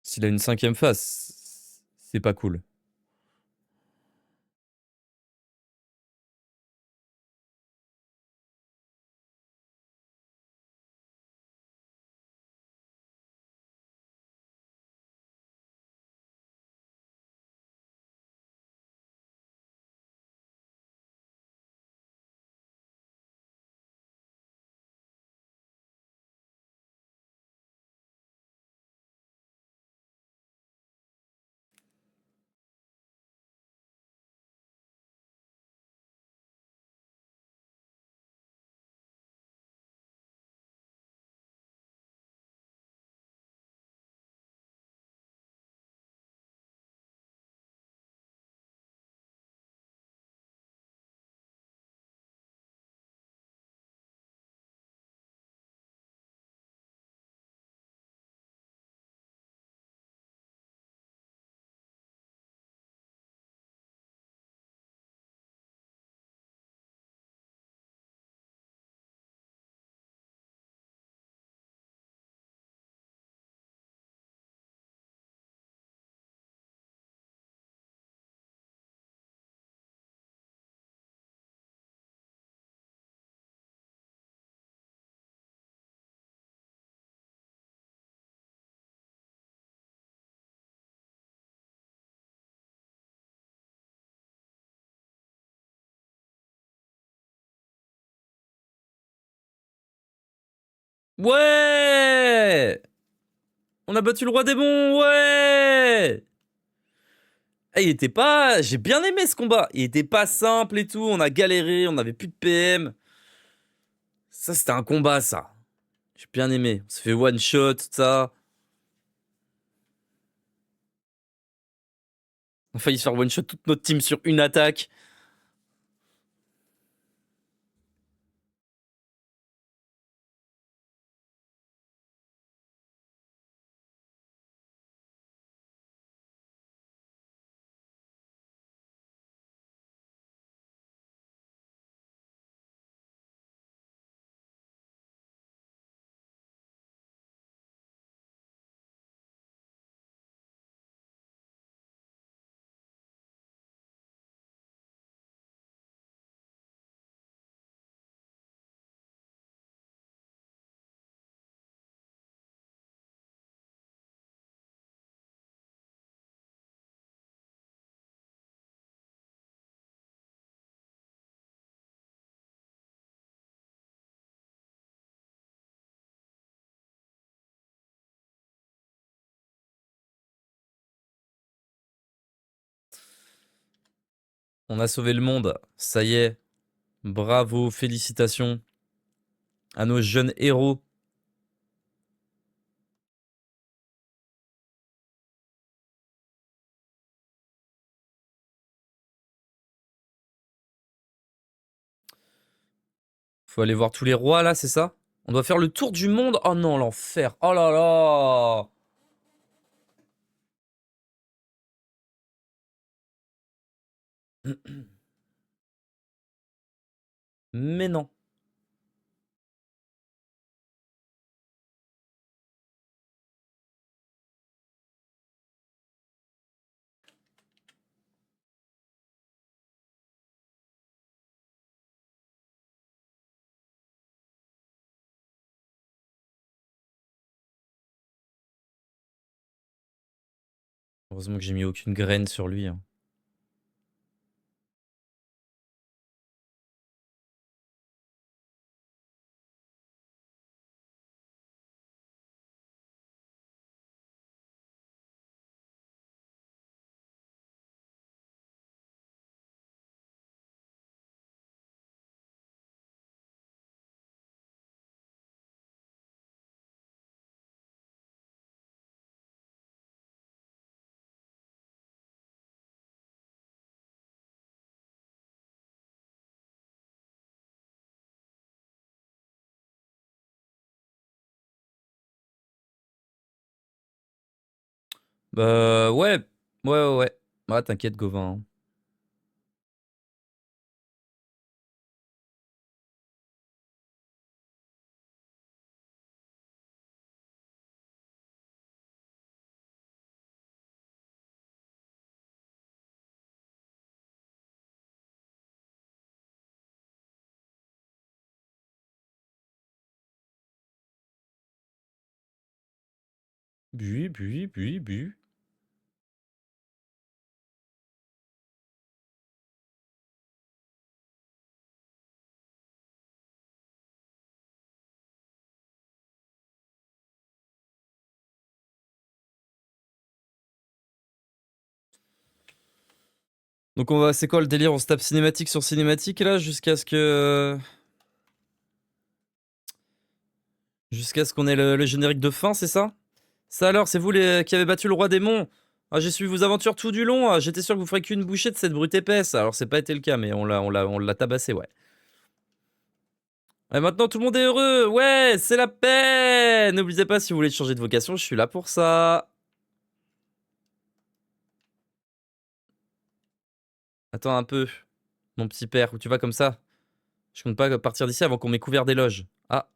S'il a une 5e phase, c'est pas cool. Ouais! On a battu le roi démon, ouais! Eh, il était pas... J'ai bien aimé ce combat. Il était pas simple et tout, on a galéré, on avait plus de PM. Ça, c'était un combat, ça. J'ai bien aimé. On s'est fait one shot, tout ça. On a failli se faire one shot toute notre team sur une attaque. On a sauvé le monde. Ça y est. Bravo, félicitations à nos jeunes héros. Faut aller voir tous les rois, là, c'est ça? On doit faire le tour du monde. Oh non, l'enfer. Oh là là. Mais non. Heureusement que j'ai mis aucune graine sur lui, hein. Ouais. Ouais. Ah, t'inquiète, Gauvin. Bu. Donc on va, c'est quoi le délire? On se tape cinématique sur cinématique là jusqu'à ce qu'on ait le générique de fin, c'est ça? Ça alors, c'est vous les qui avez battu le roi démon? Ah, j'ai suivi vos aventures tout du long. Ah, j'étais sûr que vous ferez qu'une bouchée de cette brute épaisse. Alors c'est pas été le cas, mais on l'a tabassé, ouais. Et maintenant tout le monde est heureux. Ouais, c'est la paix. N'oubliez pas, si vous voulez changer de vocation, je suis là pour ça. Attends un peu, mon petit père, où tu vas comme ça? Je compte pas partir d'ici avant qu'on m'ait couvert d'éloges. Ah,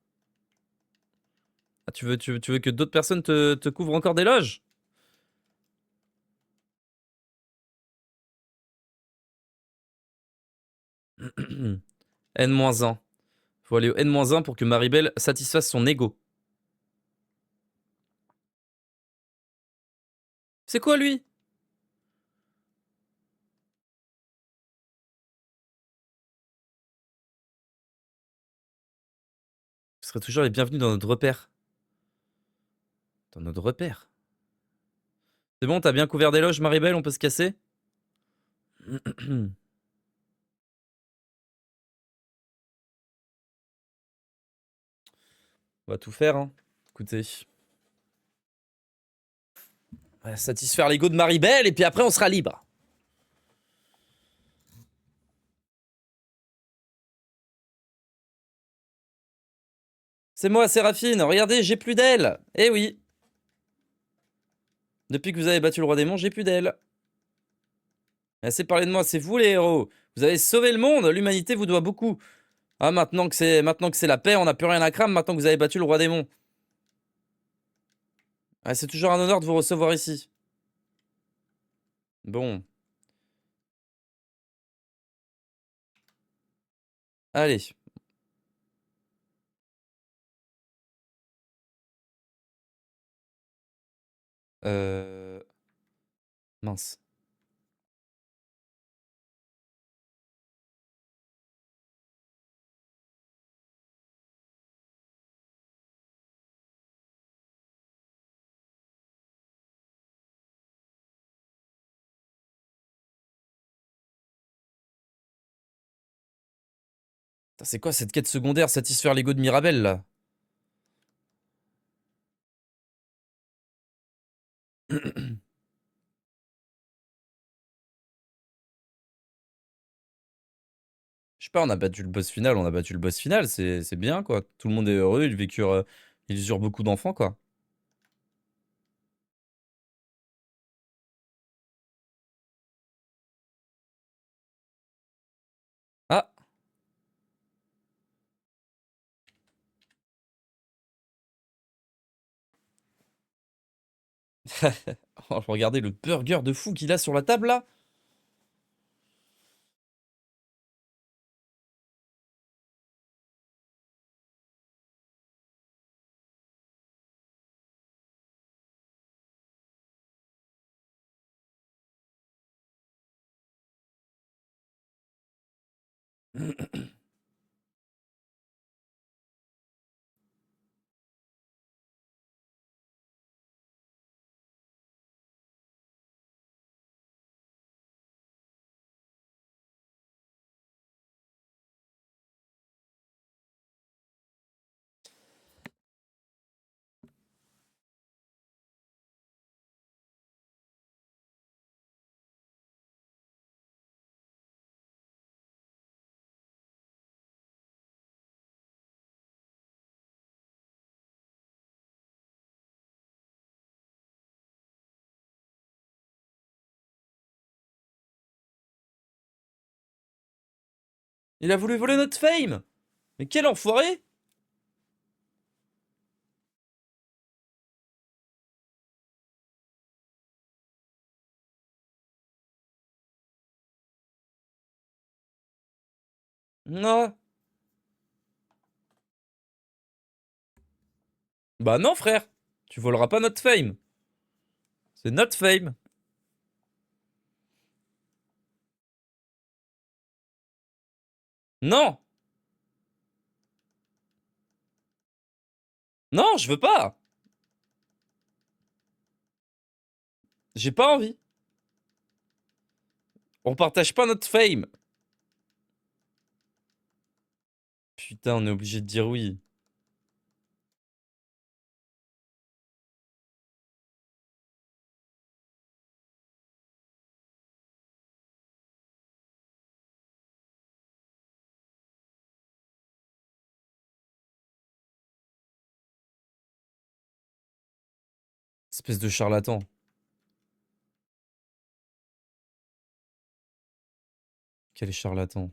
tu veux que d'autres personnes te couvrent encore d'éloges? N-1. Faut aller au N-1 pour que Maribel satisfasse son ego. C'est quoi lui? Vous serez toujours les bienvenus dans notre repère. Dans notre repère? C'est bon, t'as bien couvert d'éloges, Maribel, on peut se casser? On va tout faire, hein. Écoutez. On va satisfaire l'ego de Maribel et puis après on sera libre. C'est moi, Séraphine. Regardez, j'ai plus d'ailes. Eh oui. Depuis que vous avez battu le roi démon, j'ai plus d'ailes. Assez parlé de moi, c'est vous les héros. Vous avez sauvé le monde, l'humanité vous doit beaucoup. Ah, maintenant que c'est la paix, on n'a plus rien à craindre maintenant que vous avez battu le roi démon. Ah, c'est toujours un honneur de vous recevoir ici. Bon, allez. Euh... Mince. Putain, c'est quoi cette quête secondaire, satisfaire l'ego de Mirabel, là? Je sais pas, on a battu le boss final, c'est bien, quoi. Tout le monde est heureux, ils eurent beaucoup d'enfants, quoi. Ah! Oh, regardez le burger de fou qu'il a sur la table, là! Il a voulu voler notre fame. Mais quel enfoiré! Non. Bah non, frère. Tu voleras pas notre fame. C'est notre fame. Non. Non, je veux pas. J'ai pas envie. On partage pas notre fame. Putain, on est obligé de dire oui. Espèce de charlatan. Quel est charlatan.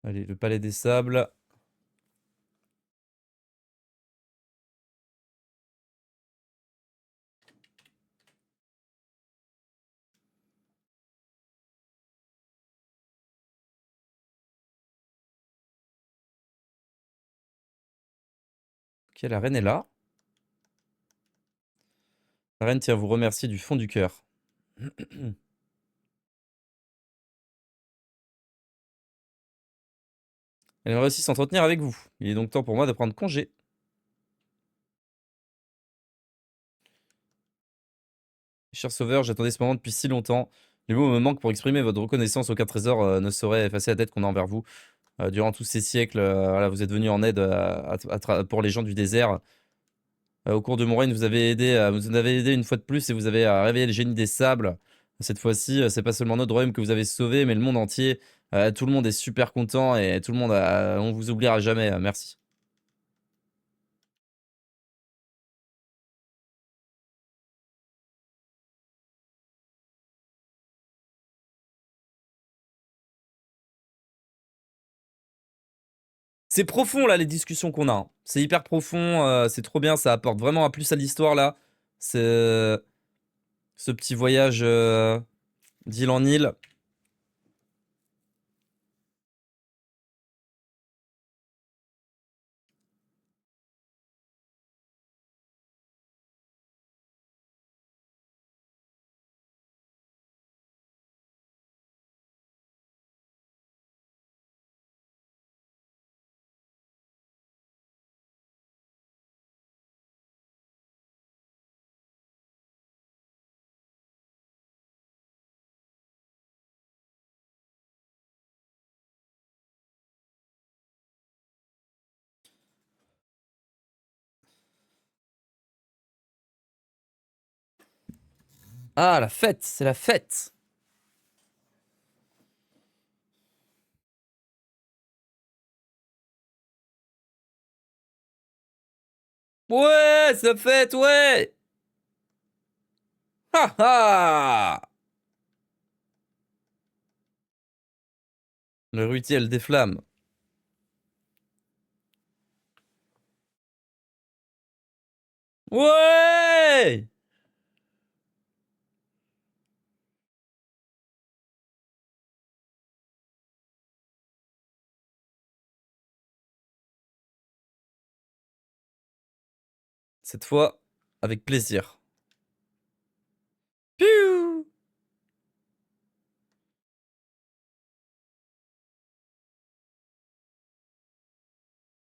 Allez, le palais des sables. Ok, la reine est là. La reine tient à vous remercier du fond du cœur. Elle aimerait aussi s'entretenir avec vous. Il est donc temps pour moi de prendre congé. Cher sauveur, j'attendais ce moment depuis si longtemps. Les mots me manquent pour exprimer votre reconnaissance. Aucun trésor ne saurait effacer la dette qu'on a envers vous. Durant tous ces siècles, voilà, vous êtes venu en aide pour les gens du désert. Au cours de mon règne, vous nous avez aidé une fois de plus et vous avez réveillé le génie des sables. Cette fois-ci, c'est pas seulement notre royaume que vous avez sauvé, mais le monde entier. Tout le monde est super content et tout le monde, on vous oubliera jamais. Merci. C'est profond là les discussions qu'on a, hein. C'est hyper profond, c'est trop bien, ça apporte vraiment un plus à l'histoire là. Ce petit voyage d'île en île. Ah la fête, c'est la fête. Ouais, c'est la fête, ouais. Ha ha. Le rutiel des flammes. Ouais. Cette fois, avec plaisir. Piou.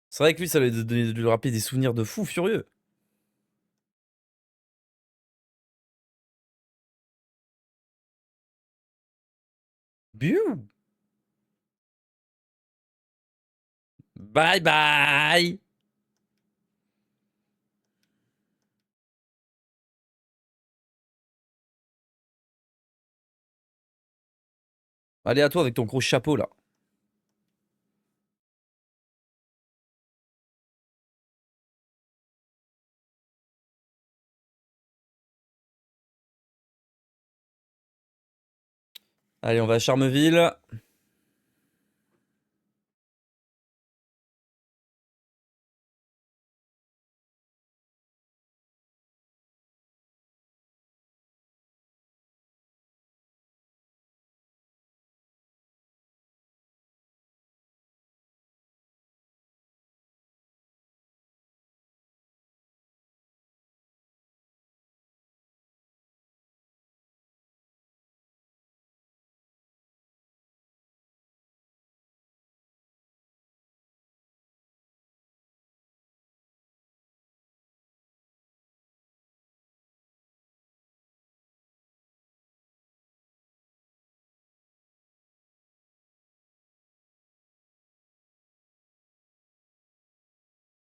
C'est vrai que lui, ça lui rappeler des souvenirs de fou furieux. Biou. Bye bye. Allez, à toi avec ton gros chapeau là. Allez, on va à Charmeville.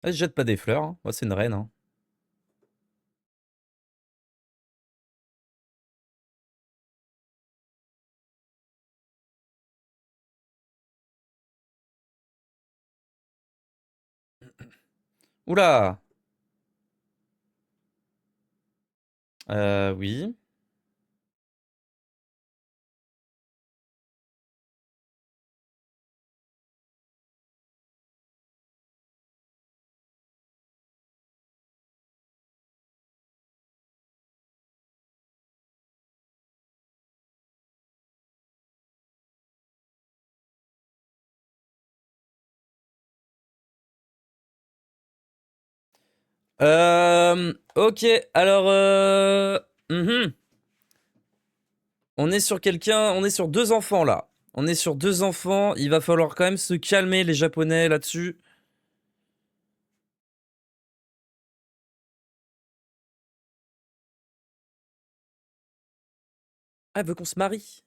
Elle se jette pas des fleurs. Hein. Moi, c'est une reine. Hein. Oula. Oui. Ok, alors... On est sur quelqu'un... On est sur 2 enfants, là. On est sur 2 enfants. Il va falloir quand même se calmer, les Japonais, là-dessus. Ah, elle veut qu'on se marie.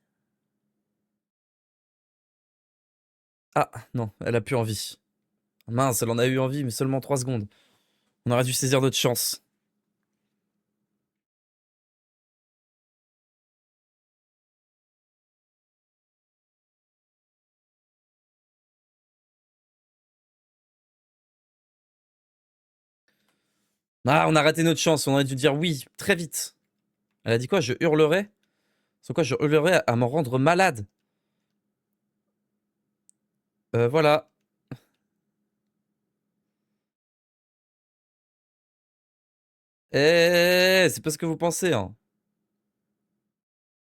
Ah, non, elle a plus envie. Mince, elle en a eu envie, mais seulement 3 secondes. On aurait dû saisir notre chance. Ah, on a raté notre chance, on aurait dû dire oui, très vite. Elle a dit quoi? Je hurlerais? C'est quoi? Je hurlerais à m'en rendre malade. Voilà. Eh, c'est pas ce que vous pensez, hein.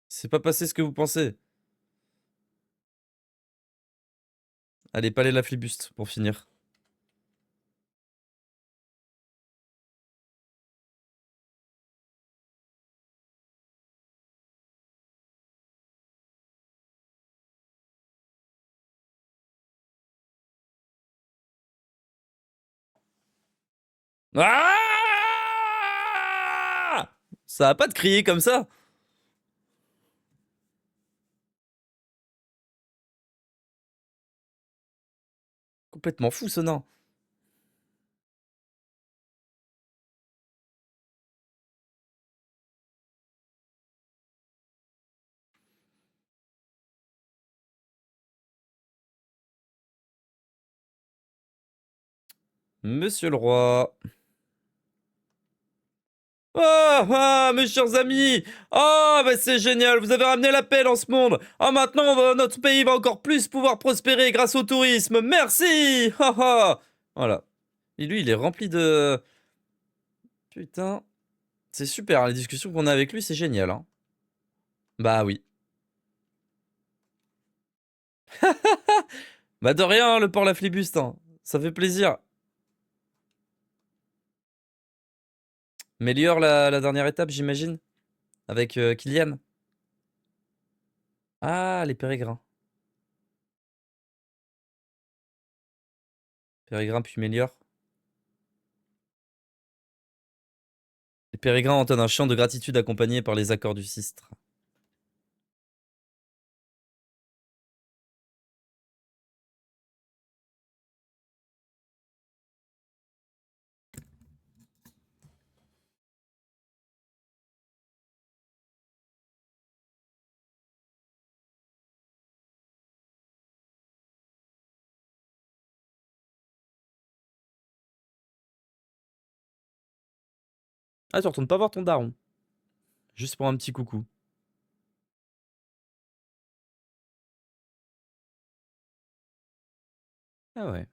C'est pas passé ce que vous pensez. Allez, palais la flibuste, pour finir. Ah! Ça va pas de crier comme ça. Complètement fou, ce nain. Monsieur le roi. Ah, ah, mes chers amis! Ah, bah c'est génial, vous avez ramené la paix dans ce monde! Ah, maintenant, notre pays va encore plus pouvoir prospérer grâce au tourisme! Merci! Ah, ah. Voilà. Et lui, il est rempli de... Putain. C'est super, hein, les discussions qu'on a avec lui, c'est génial. Hein. Bah oui. Bah de rien, hein, le port la flibuste. Hein. Ça fait plaisir. Méliore la dernière étape, j'imagine? Avec Kylian? Ah, les pérégrins. Pérégrins puis Méliore. Les pérégrins entonnent un chant de gratitude accompagné par les accords du sistre. Ah, tu retournes pas voir ton daron. Juste pour un petit coucou. Ah ouais.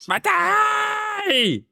Bataille!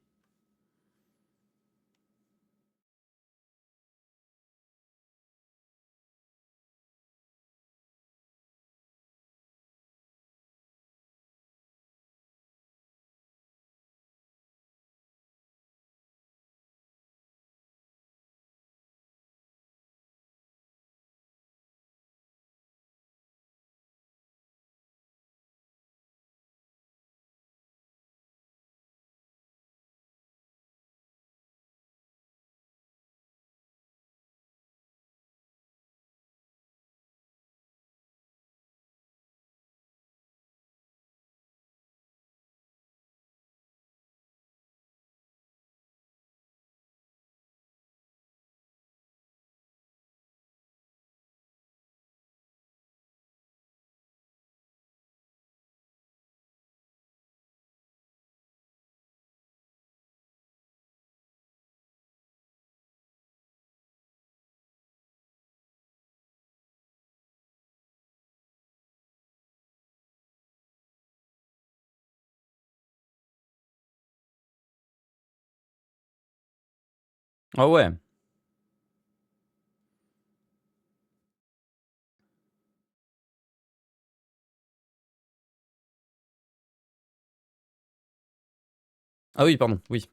Ah ouais. Ah oui, pardon, oui.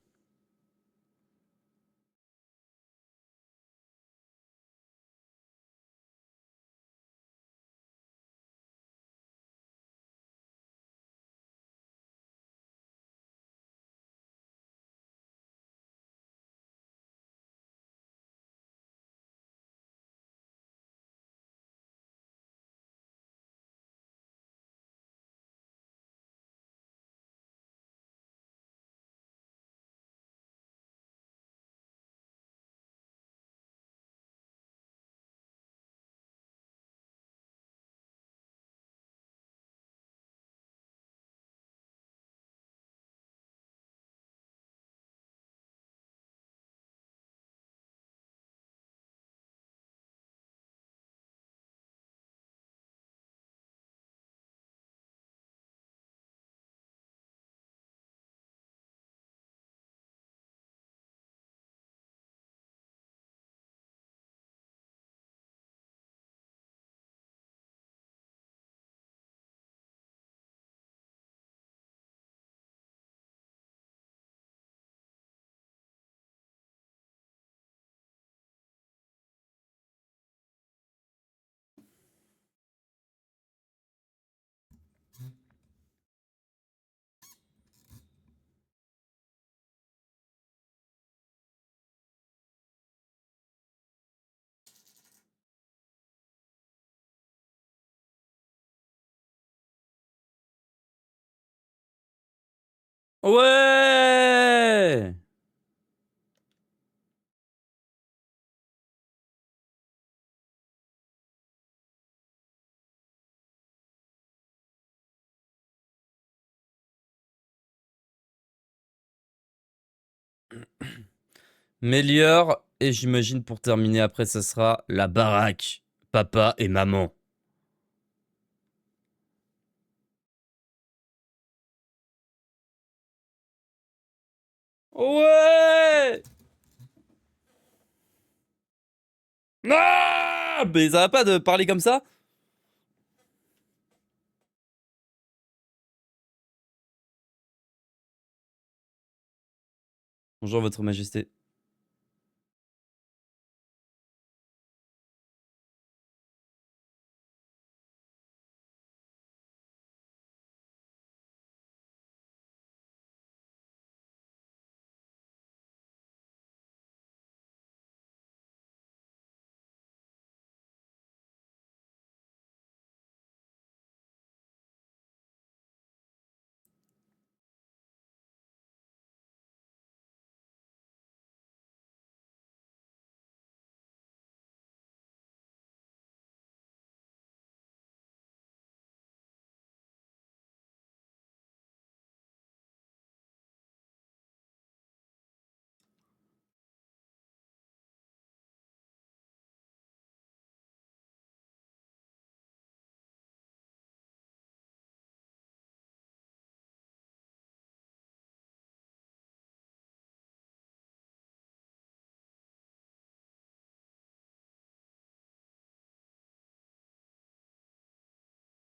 Ouais. Méliore, et j'imagine pour terminer après, ça sera la baraque. Papa et maman. Ouais. Ah, mais ça va pas de parler comme ça? Bonjour, votre majesté.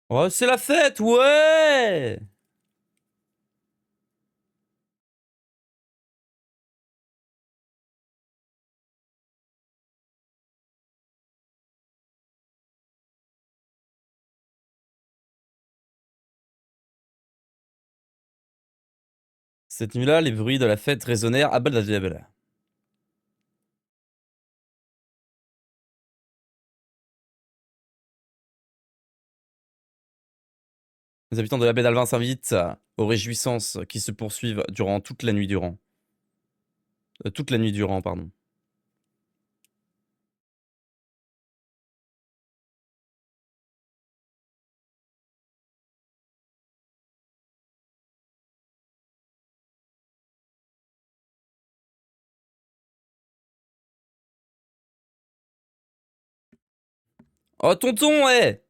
Oh, c'est la fête, ouais. Cette nuit-là, les bruits de la fête résonnèrent à Baldadjabel. Les habitants de la baie d'Alvin s'invitent aux réjouissances qui se poursuivent durant toute la nuit durant. Toute la nuit durant, pardon. Oh, tonton, ouais.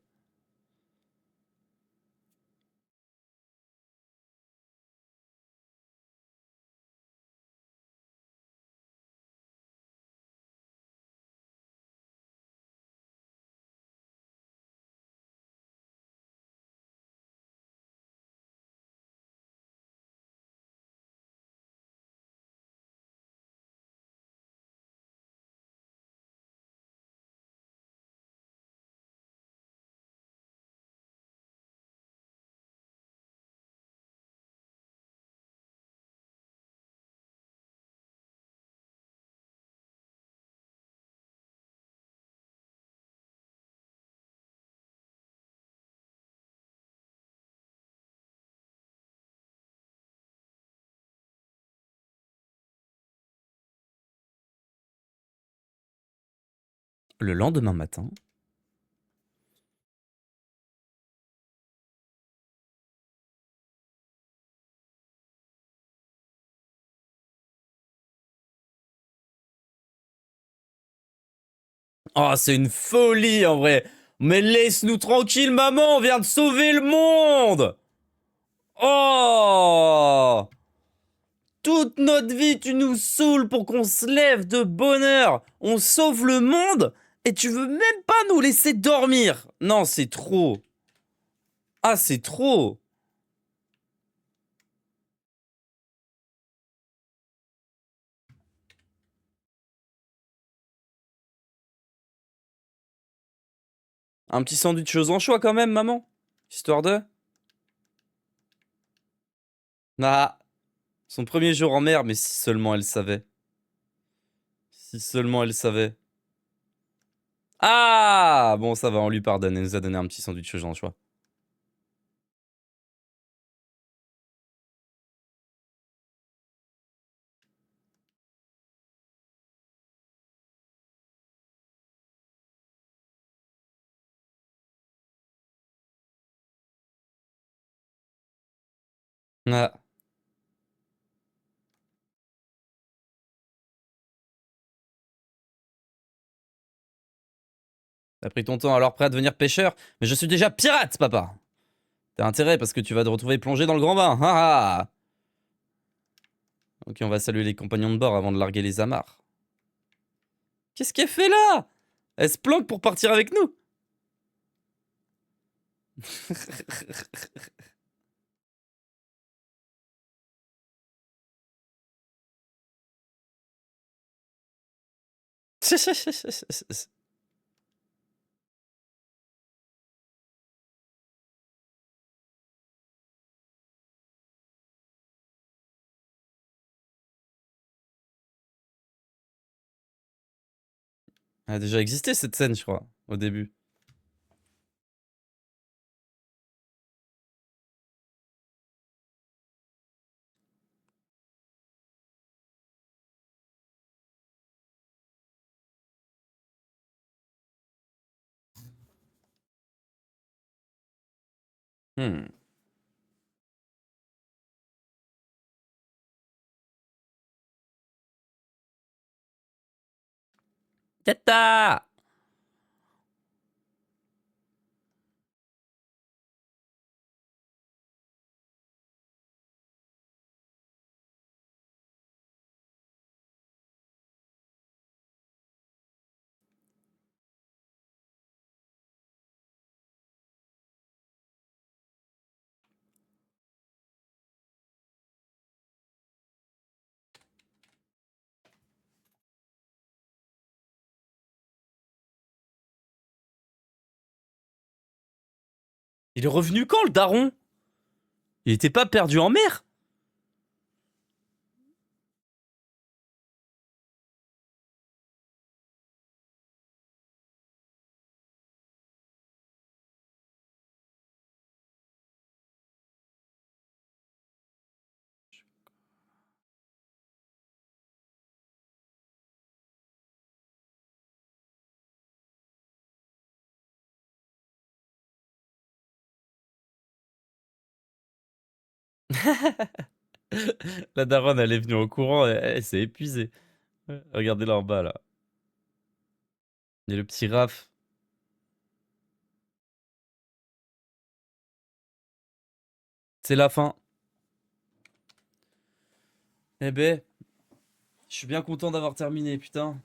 Le lendemain matin. Oh, c'est une folie en vrai. Mais laisse-nous tranquille, maman, on vient de sauver le monde. Oh, toute notre vie, tu nous saoules pour qu'on se lève de bonne heure. On sauve le monde et tu veux même pas nous laisser dormir. Non, c'est trop. Ah, c'est trop. Un petit sandwich aux anchois quand même, maman. Histoire de... Ah, son premier jour en mer, mais si seulement elle savait. Si seulement elle savait. Ah, bon, ça va, on lui pardonne. Elle nous a donné un petit sandwich aux anchois. Ah. T'as pris ton temps, alors prêt à devenir pêcheur? Mais je suis déjà pirate, papa! T'as intérêt parce que tu vas te retrouver plongé dans le grand bain. Ah ah! Ok, on va saluer les compagnons de bord avant de larguer les amarres. Qu'est-ce qu'elle fait là? Elle se planque pour partir avec nous. Elle a déjà existé cette scène, je crois, au début. Hmm. Tata! Il est revenu quand, le daron? Il était pas perdu en mer? La daronne, elle est venue au courant, elle s'est épuisée. Ouais, regardez là en bas, là. Il y a le petit Raph. C'est la fin. Eh ben, je suis bien content d'avoir terminé, putain.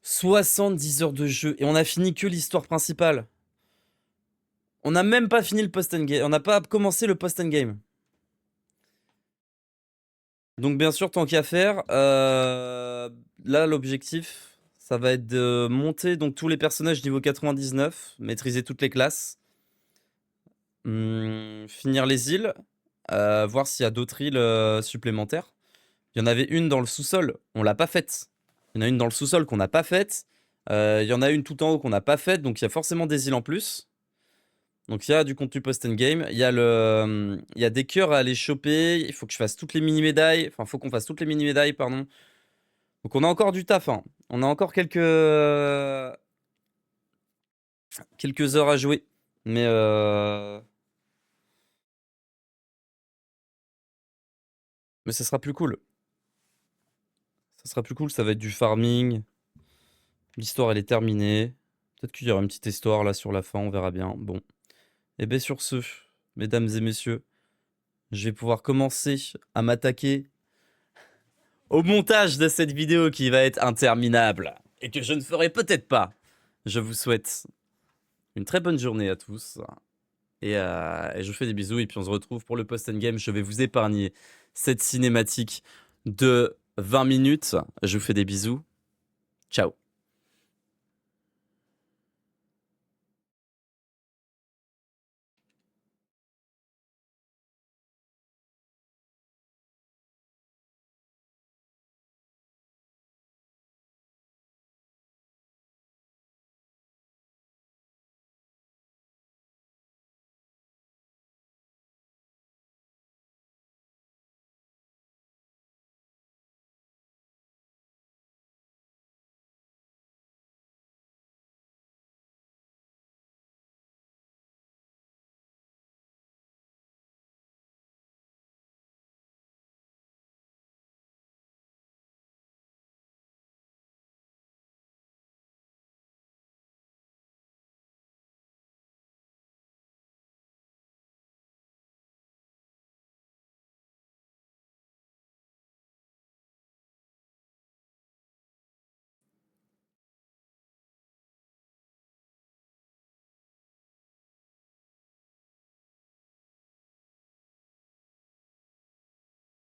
70 heures de jeu et on a fini que l'histoire principale. On n'a même pas fini le post-endgame. On n'a pas commencé le post-endgame. Donc bien sûr, tant qu'à faire, là l'objectif, ça va être de monter donc tous les personnages niveau 99, maîtriser toutes les classes, finir les îles, voir s'il y a d'autres îles supplémentaires. Il y en avait une dans le sous-sol, on l'a pas faite. Il y en a une dans le sous-sol qu'on n'a pas faite. Il y en a une tout en haut qu'on n'a pas faite, donc il y a forcément des îles en plus. Donc il y a du contenu post-endgame, il y a des cœurs à aller choper, il faut que je fasse toutes les mini-médailles, enfin faut qu'on fasse toutes les mini-médailles, pardon. Donc on a encore du taf, hein. On a encore quelques heures à jouer. Mais ça sera plus cool. Ça sera plus cool, ça va être du farming. L'histoire elle est terminée. Peut-être qu'il y aura une petite histoire là sur la fin, on verra bien. Bon. Et bien sur ce, mesdames et messieurs, je vais pouvoir commencer à m'attaquer au montage de cette vidéo qui va être interminable et que je ne ferai peut-être pas. Je vous souhaite une très bonne journée à tous et je vous fais des bisous et puis on se retrouve pour le post-endgame. Je vais vous épargner cette cinématique de 20 minutes. Je vous fais des bisous. Ciao.